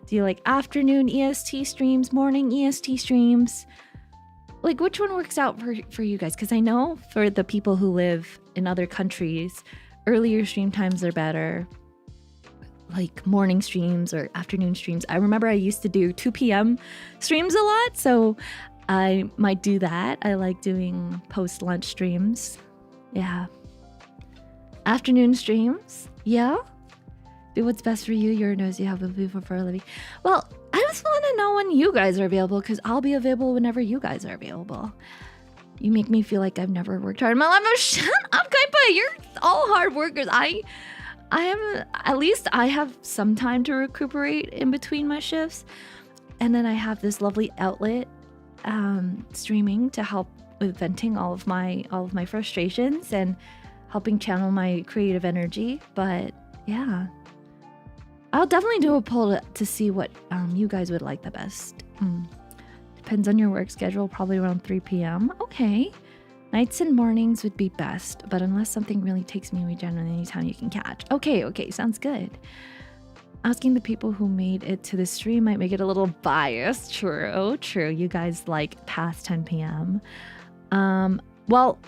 [SPEAKER 1] Do you like afternoon EST streams, morning EST streams? Like, which one works out for you guys? Because I know for the people who live in other countries, earlier stream times are better. Like morning streams or afternoon streams. I remember I used to do 2 p.m. streams a lot, so I might do that. I like doing post-lunch streams. Yeah. Afternoon streams. Yeah. Do what's best for you. Your nose you have a people for a living. Well, I just want to know when you guys are available because I'll be available whenever you guys are available. You make me feel like I've never worked hard in my life. Oh, shut up, Kaipa. You're all hard workers. I am, at least I have some time to recuperate in between my shifts. And then I have this lovely outlet streaming to help with venting all of my frustrations and helping channel my creative energy. But yeah, I'll definitely do a poll to see what you guys would like the best. Depends on your work schedule, probably around 3 p.m. Okay. Nights and mornings would be best, but unless something really takes me away, generally anytime you can catch. Okay, sounds good. Asking the people who made it to the stream might make it a little biased. True. You guys like past 10 p.m. Well,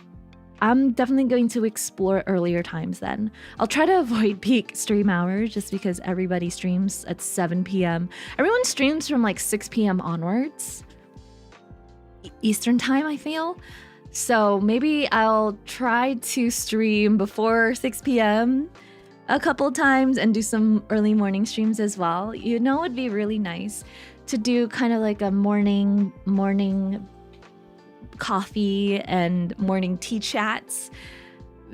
[SPEAKER 1] I'm definitely going to explore earlier times then. I'll try to avoid peak stream hours just because everybody streams at 7 p.m. Everyone streams from like 6 p.m. onwards. Eastern time, I feel. So maybe I'll try to stream before 6 p.m. a couple times and do some early morning streams as well. You know, it'd be really nice to do kind of like a morning coffee and morning tea chats.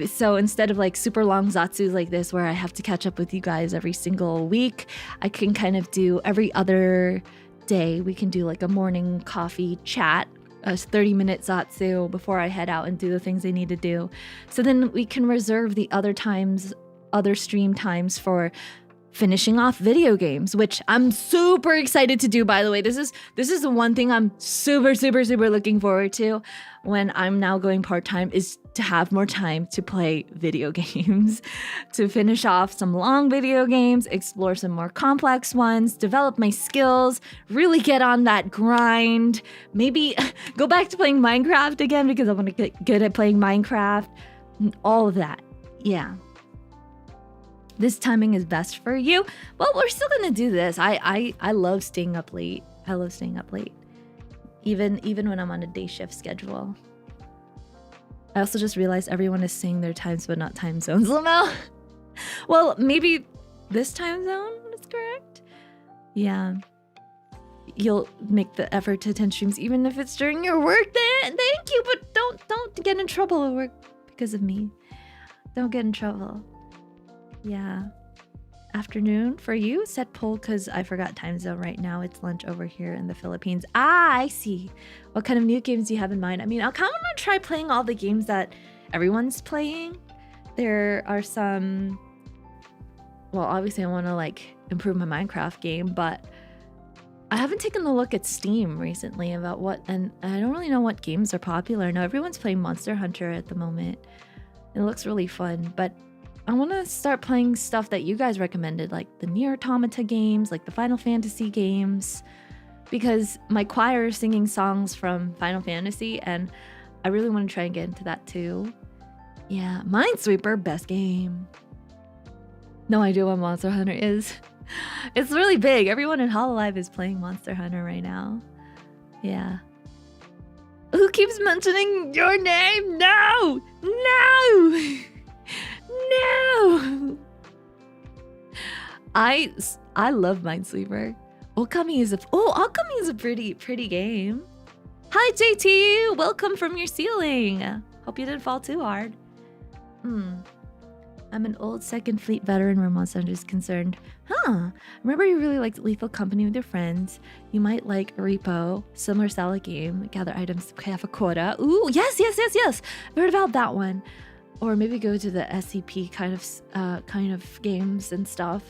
[SPEAKER 1] So instead of like super long zatsus like this where I have to catch up with you guys every single week, I can kind of do every other day. We can do like a morning coffee chat, a 30-minute zatsu before I head out and do the things I need to do. So then we can reserve the other stream times for finishing off video games, which I'm super excited to do, by the way. This is the one thing I'm super looking forward to when I'm now going part-time, is to have more time to play video games, to finish off some long video games, explore some more complex ones, develop my skills, really get on that grind, maybe go back to playing Minecraft again because I want to get good at playing Minecraft, all of that. Yeah. This timing is best for you. Well, we're still gonna do this. I love staying up late. I love staying up late. Even when I'm on a day shift schedule. I also just realized everyone is saying their times but not time zones somehow. Well, maybe this time zone is correct. Yeah. You'll make the effort to attend streams even if it's during your work day. Thank you, but don't get in trouble at work because of me. Don't get in trouble. Yeah. Afternoon for you? Set poll because I forgot time zone right now. It's lunch over here in the Philippines. Ah, I see. What kind of new games do you have in mind? I mean, I'll kind of want to try playing all the games that everyone's playing. There are some... Well, obviously I want to like improve my Minecraft game, but I haven't taken a look at Steam recently about what... And I don't really know what games are popular. Now everyone's playing Monster Hunter at the moment. It looks really fun, but I want to start playing stuff that you guys recommended, like the Nier Automata games, like the Final Fantasy games, because my choir is singing songs from Final Fantasy, and I really want to try and get into that too. Yeah, Minesweeper, best game. No idea what Monster Hunter is. It's really big. Everyone in Hololive is playing Monster Hunter right now. Yeah. Who keeps mentioning your name? No! No! No! I love Minesweeper. Okami is a pretty game. Hi JT, welcome from your ceiling. Hope you didn't fall too hard. I'm an old Second Fleet veteran where Monster Hunter is concerned. Huh. Remember you really liked Lethal Company with your friends. You might like Repo, similar style game. Gather items to have a quota. Ooh, yes. I've heard about that one. Or maybe go to the SCP kind of games and stuff.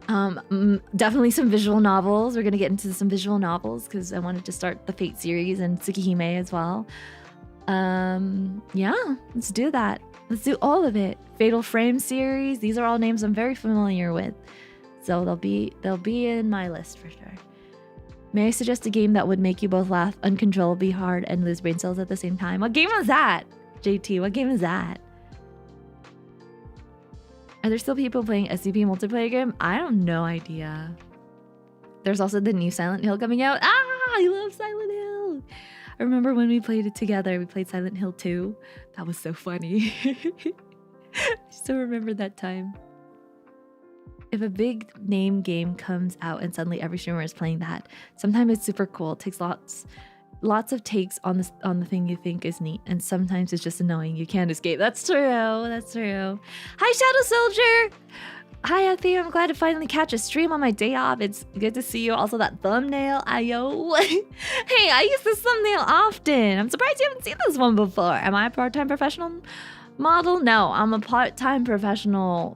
[SPEAKER 1] Definitely some visual novels. We're gonna get into some visual novels because I wanted to start the Fate series and Tsukihime as well. Yeah, let's do that. Let's do all of it. Fatal Frame series. These are all names I'm very familiar with, so they'll be in my list for sure. May I suggest a game that would make you both laugh uncontrollably hard and lose brain cells at the same time? What game was that, JT? What game is that? Are there still people playing SCP multiplayer game? I have no idea. There's also the new Silent Hill coming out. Ah, I love Silent Hill. I remember when we played it together. We played Silent Hill 2. That was so funny. I still remember that time. If a big name game comes out and suddenly every streamer is playing that, sometimes it's super cool. It takes lots of takes on the thing you think is neat, and sometimes it's just annoying. You can't escape. That's true. Hi, Shadow Soldier. Hi, Effie. I'm glad to finally catch a stream on my day off. It's good to see you. Also, that thumbnail, ayo. Hey, I use this thumbnail often. I'm surprised you haven't seen this one before. Am I a part-time professional model? No, I'm a part-time professional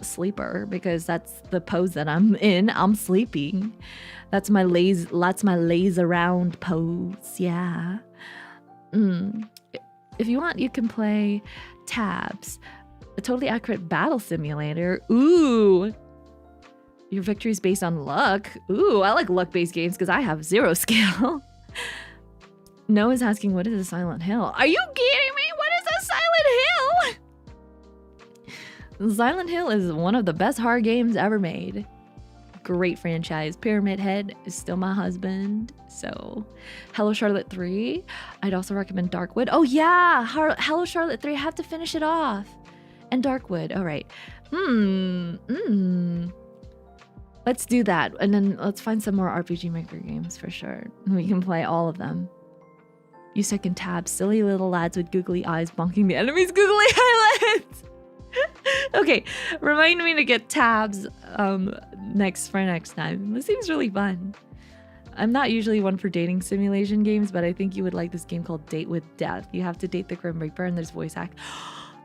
[SPEAKER 1] sleeper because that's the pose that I'm in. I'm sleeping. That's my laze around pose. Yeah. If you want, you can play Tabs, a totally accurate battle simulator. Ooh. Your victory is based on luck. Ooh, I like luck-based games because I have 0 skill. Noah's asking, what is a Silent Hill? Are you kidding me? What is a Silent Hill? Silent Hill is one of the best horror games ever made. Great franchise. Pyramid Head is still my husband. So, Hello Charlotte 3. I'd also recommend Darkwood. Oh yeah, Hello Charlotte 3. I have to finish it off. And Darkwood. All right. Let's do that. And then let's find some more RPG Maker games for sure. We can play all of them. You second tab. Silly little lads with googly eyes bonking the enemy's googly eyelids. Okay, remind me to get Tabs next time. This seems really fun. I'm not usually one for dating simulation games, but I think you would like this game called Date with Death. You have to date the Grim Reaper and there's voice act.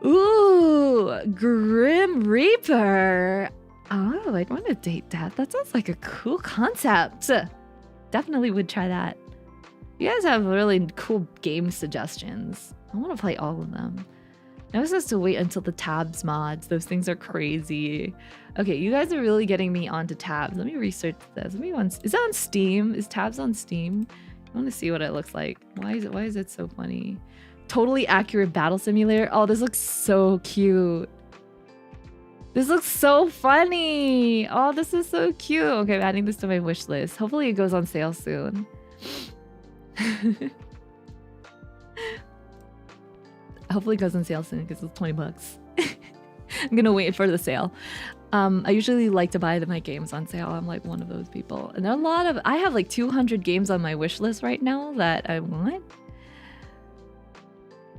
[SPEAKER 1] Ooh, Grim Reaper. Oh, I'd want to date death. That sounds like a cool concept. Definitely would try that. You guys have really cool game suggestions. I want to play all of them. I was supposed to wait until the tabs mods. Those things are crazy. Okay, you guys are really getting me onto tabs. Let me research this. Is it on Steam? Is tabs on Steam? I want to see what it looks like. Why is it so funny? Totally accurate battle simulator. Oh, this looks so cute. This looks so funny. Oh, this is so cute. Okay, I'm adding this to my wish list. Hopefully it goes on sale soon. Hopefully it goes on sale soon because it's 20 bucks. I'm gonna wait for the sale. I usually like to buy my games on sale. I'm like one of those people. And there are a lot of, I have like 200 games on my wish list right now that I want.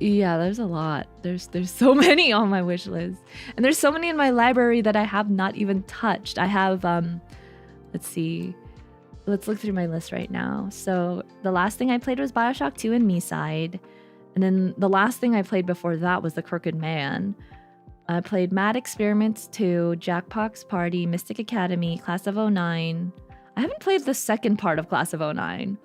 [SPEAKER 1] Yeah, there's a lot. There's so many on my wish list. And there's so many in my library that I have not even touched. I have, let's see. Let's look through my list right now. So the last thing I played was BioShock 2 and Me-Side. And then the last thing I played before that was The Crooked Man. I played Mad Experiments 2, Jackbox Party, Mystic Academy, Class of '09. I haven't played the second part of Class of '09.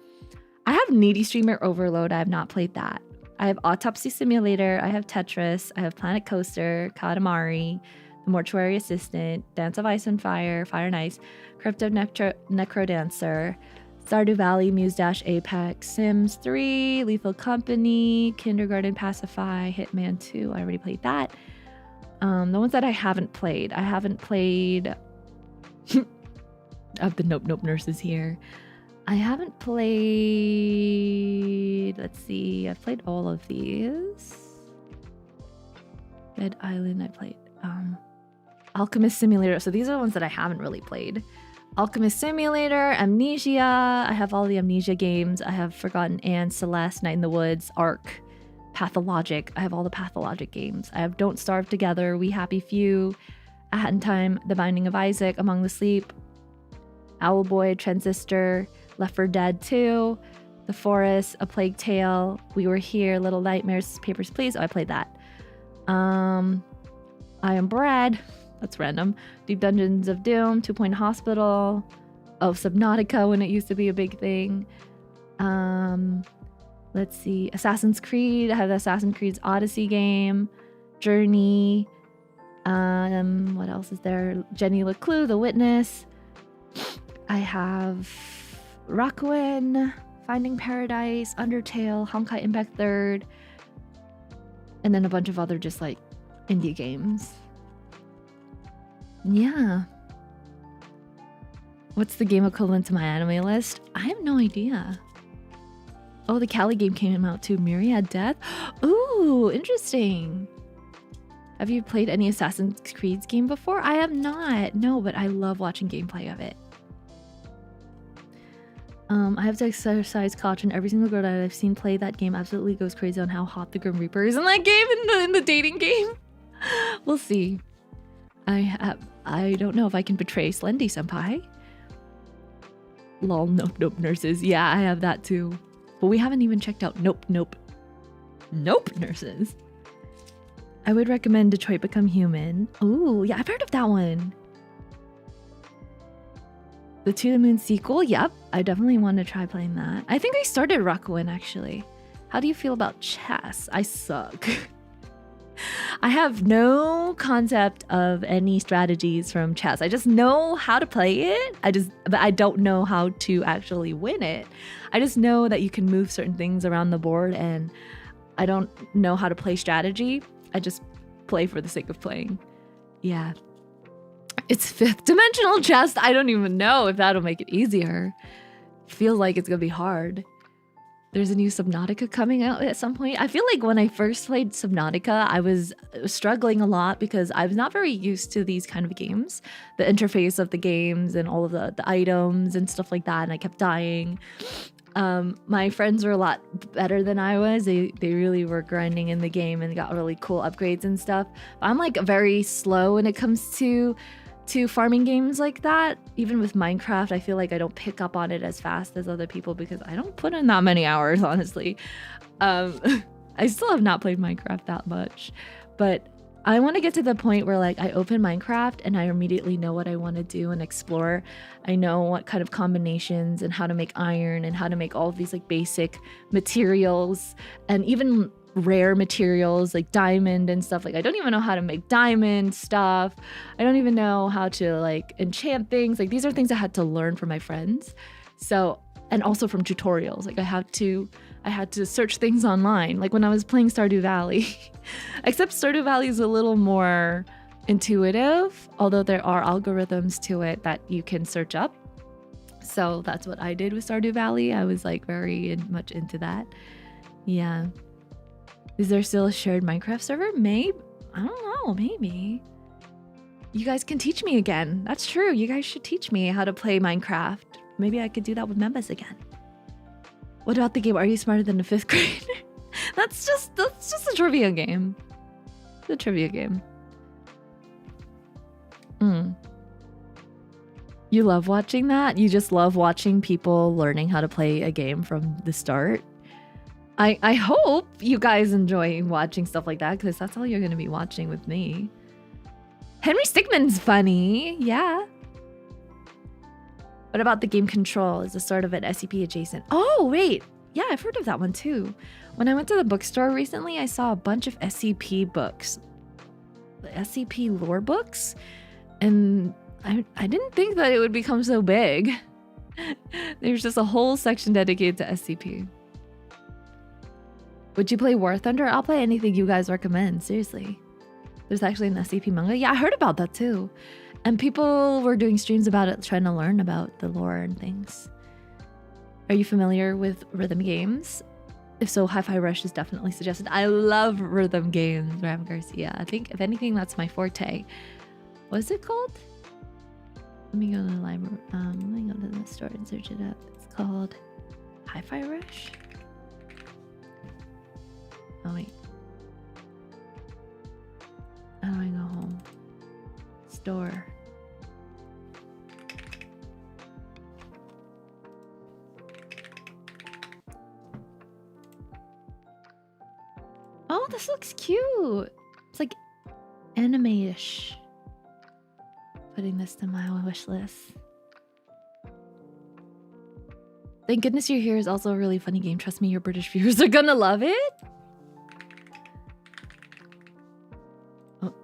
[SPEAKER 1] I have Needy Streamer Overload. I have not played that. I have Autopsy Simulator. I have Tetris. I have Planet Coaster, Katamari, The Mortuary Assistant, Dance of Ice and Fire, Fire and Ice, Crypto Necrodancer, Stardew Valley, Muse Dash Apex, Sims 3, Lethal Company, Kindergarten Pacify, Hitman 2. I already played that. The ones that I haven't played of the Nope Nope Nurses here. I haven't played, let's see, I've played all of these. Dead Island, I played. Alchemist Simulator. So these are the ones that I haven't really played. Alchemist Simulator, Amnesia. I have all the Amnesia games. I have Forgotten Anne, Celeste, Night in the Woods, Ark, Pathologic. I have all the Pathologic games. I have Don't Starve Together, We Happy Few, A Hat in Time, The Binding of Isaac, Among the Sleep, Owlboy, Transistor, Left 4 Dead 2, The Forest, A Plague Tale, We Were Here, Little Nightmares, Papers, Please. Oh, I played that. I Am Bread. That's random. Deep Dungeons of Doom, 2 Point Hospital. Oh, Subnautica when it used to be a big thing. Let's see. Assassin's Creed. I have the Assassin's Creed's Odyssey game. Journey. What else is there? Jenny LeClue, The Witness. I have Rakuen, Finding Paradise, Undertale, Honkai Impact 3rd, and then a bunch of other just like indie games. Yeah. What's the game equivalent to my anime list? I have no idea. Oh, the Cali game came out too. Myriad Death? Ooh, interesting. Have you played any Assassin's Creed game before? I have not. No, but I love watching gameplay of it. I have to exercise caution. Every single girl that I've seen play that game absolutely goes crazy on how hot the Grim Reaper is in that game, in the dating game. We'll see. I don't know if I can betray Slendy Senpai. Lol, Nope Nope Nurses. Yeah, I have that too. But we haven't even checked out Nope Nurses. I would recommend Detroit Become Human. Ooh, yeah, I've heard of that one. The To the Moon sequel? Yep, I definitely want to try playing that. I think I started Rakuen actually. How do you feel about chess? I suck. I have no concept of any strategies from chess. I just know how to play it. But I don't know how to actually win it. I just know that you can move certain things around the board, and I don't know how to play strategy. I just play for the sake of playing. Yeah. It's fifth dimensional chess. I don't even know if that'll make it easier. Feels like it's gonna be hard. There's a new Subnautica coming out at some point. I feel like when I first played Subnautica, I was struggling a lot because I was not very used to these kind of games. The interface of the games and all of the items and stuff like that, and I kept dying. My friends were a lot better than I was. They really were grinding in the game and got really cool upgrades and stuff. But I'm like very slow when it comes to farming games like that. Even with Minecraft, I feel like I don't pick up on it as fast as other people because I don't put in that many hours, honestly. I still have not played Minecraft that much, but I want to get to the point where like I open Minecraft and I immediately know what I want to do and explore. I know what kind of combinations and how to make iron and how to make all of these like basic materials and even rare materials like diamond and stuff. Like I don't even know how to make diamond stuff. I don't even know how to like enchant things. Like these are things I had to learn from my friends. So, and also from tutorials. Like I had to search things online. Like when I was playing Stardew Valley, except Stardew Valley is a little more intuitive, although there are algorithms to it that you can search up. So that's what I did with Stardew Valley. I was like very much into that. Yeah. Is there still a shared Minecraft server? Maybe. I don't know. Maybe. You guys can teach me again. That's true. You guys should teach me how to play Minecraft. Maybe I could do that with members again. What about the game? Are you smarter than a 5th grader? That's just a trivia game. It's a trivia game. You love watching that? You just love watching people learning how to play a game from the start? I hope you guys enjoy watching stuff like that, because that's all you're going to be watching with me. Henry Stickmin's funny. Yeah. What about the game Control? Is a sort of an SCP adjacent? Oh, wait. Yeah, I've heard of that one too. When I went to the bookstore recently, I saw a bunch of SCP books. The SCP lore books. And I didn't think that it would become so big. There's just a whole section dedicated to SCP. Would you play War Thunder? I'll play anything you guys recommend. Seriously. There's actually an SCP manga. Yeah, I heard about that too. And people were doing streams about it, trying to learn about the lore and things. Are you familiar with rhythm games? If so, Hi-Fi Rush is definitely suggested. I love rhythm games, Ram Garcia. I think, if anything, that's my forte. What is it called? Let me go to the library. Let me go to the store and search it up. It's called Hi-Fi Rush. Oh, wait. How do I go home? Store. Oh, this looks cute. It's like anime-ish. Putting this to my wish list. Thank goodness You're Here is also a really funny game. Trust me, your British viewers are gonna love it.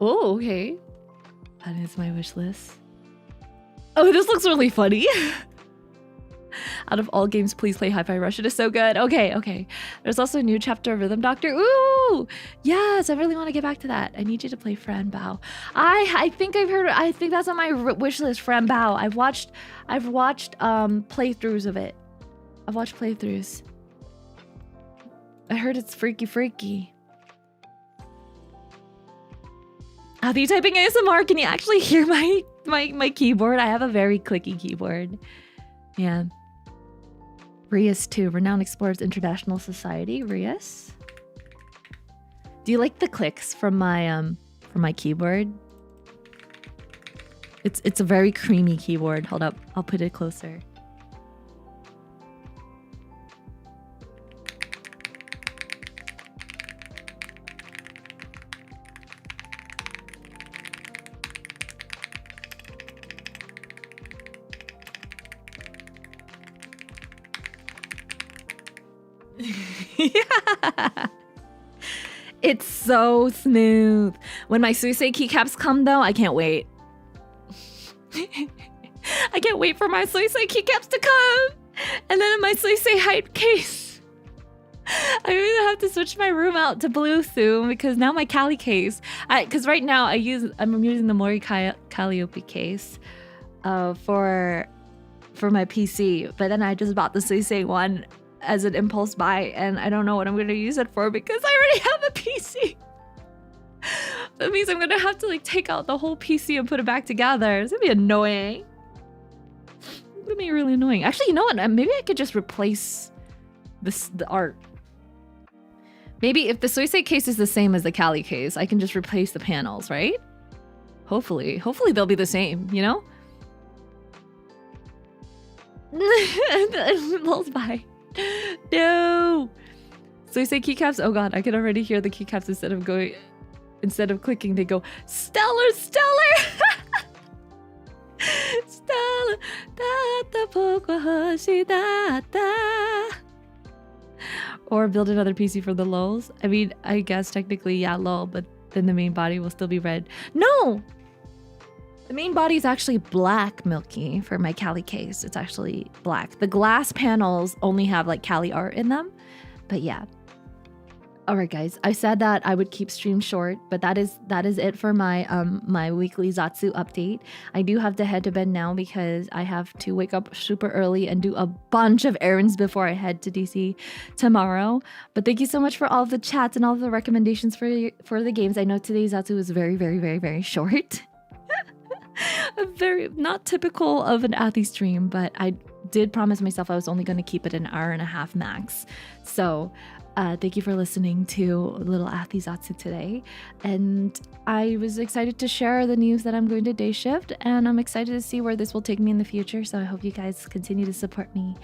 [SPEAKER 1] Oh, okay. That is my wish list. Oh, this looks really funny. Out of all games, please play Hi-Fi Rush. It is so good. Okay. There's also a new chapter of Rhythm Doctor. Ooh! Yes, I really want to get back to that. I need you to play Fran Bao. I think that's on my wish list, Fran Bao. I've watched playthroughs of it. I've watched playthroughs. I heard it's freaky. Are you typing ASMR? Can you actually hear my keyboard? I have a very clicky keyboard. Yeah. Rias 2, Renowned Explorers International Society. Rias. Do you like the clicks from my keyboard? It's a very creamy keyboard. Hold up, I'll put it closer. Yeah. It's so smooth. When my Suisei keycaps come though, I can't wait. I can't wait for my Suisei keycaps to come. And then in my Suisei hype case, I'm gonna have to switch my room out to blue soon, because now my Cali case, because right now I'm using the Mori Calliope case for my PC, but then I just bought the Suisei one as an impulse buy, and I don't know what I'm going to use it for because I already have a PC. That means I'm going to have to like take out the whole PC and put it back together. It's going to be annoying. It's going to be really annoying. Actually, you know what? Maybe I could just replace the art. Maybe if the Suisei case is the same as the Cali case, I can just replace the panels, right? Hopefully they'll be the same, you know? Impulse buy. No! So you say keycaps? Oh god, I can already hear the keycaps instead of going... instead of clicking, they go, stellar, stellar! Stellar, data pokwa hoshi data. Or build another PC for the lols. I mean, I guess technically, yeah, lol, but then the main body will still be red. No! The main body is actually black, Milky, for my Kali case. It's actually black. The glass panels only have like Kali art in them. But yeah. All right, guys. I said that I would keep stream short, but that is it for my my weekly Zatsu update. I do have to head to bed now because I have to wake up super early and do a bunch of errands before I head to DC tomorrow. But thank you so much for all of the chats and all of the recommendations for the games. I know today's Zatsu was very, very, very, very short. Very not typical of an Athi stream, but I did promise myself I was only going to keep it an hour and a half max. So thank you for listening to Little Athi Zatsu today. And I was excited to share the news that I'm going to day shift, and I'm excited to see where this will take me in the future. So I hope you guys continue to support me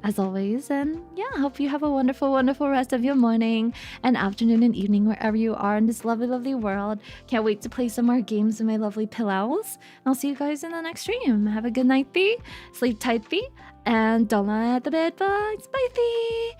[SPEAKER 1] as always. And yeah, I hope you have a wonderful, wonderful rest of your morning and afternoon and evening wherever you are in this lovely, lovely world. Can't wait to play some more games with my lovely pillows. I'll see you guys in the next stream. Have a good night, sleep tight, and don't let the bed bugs bite thee.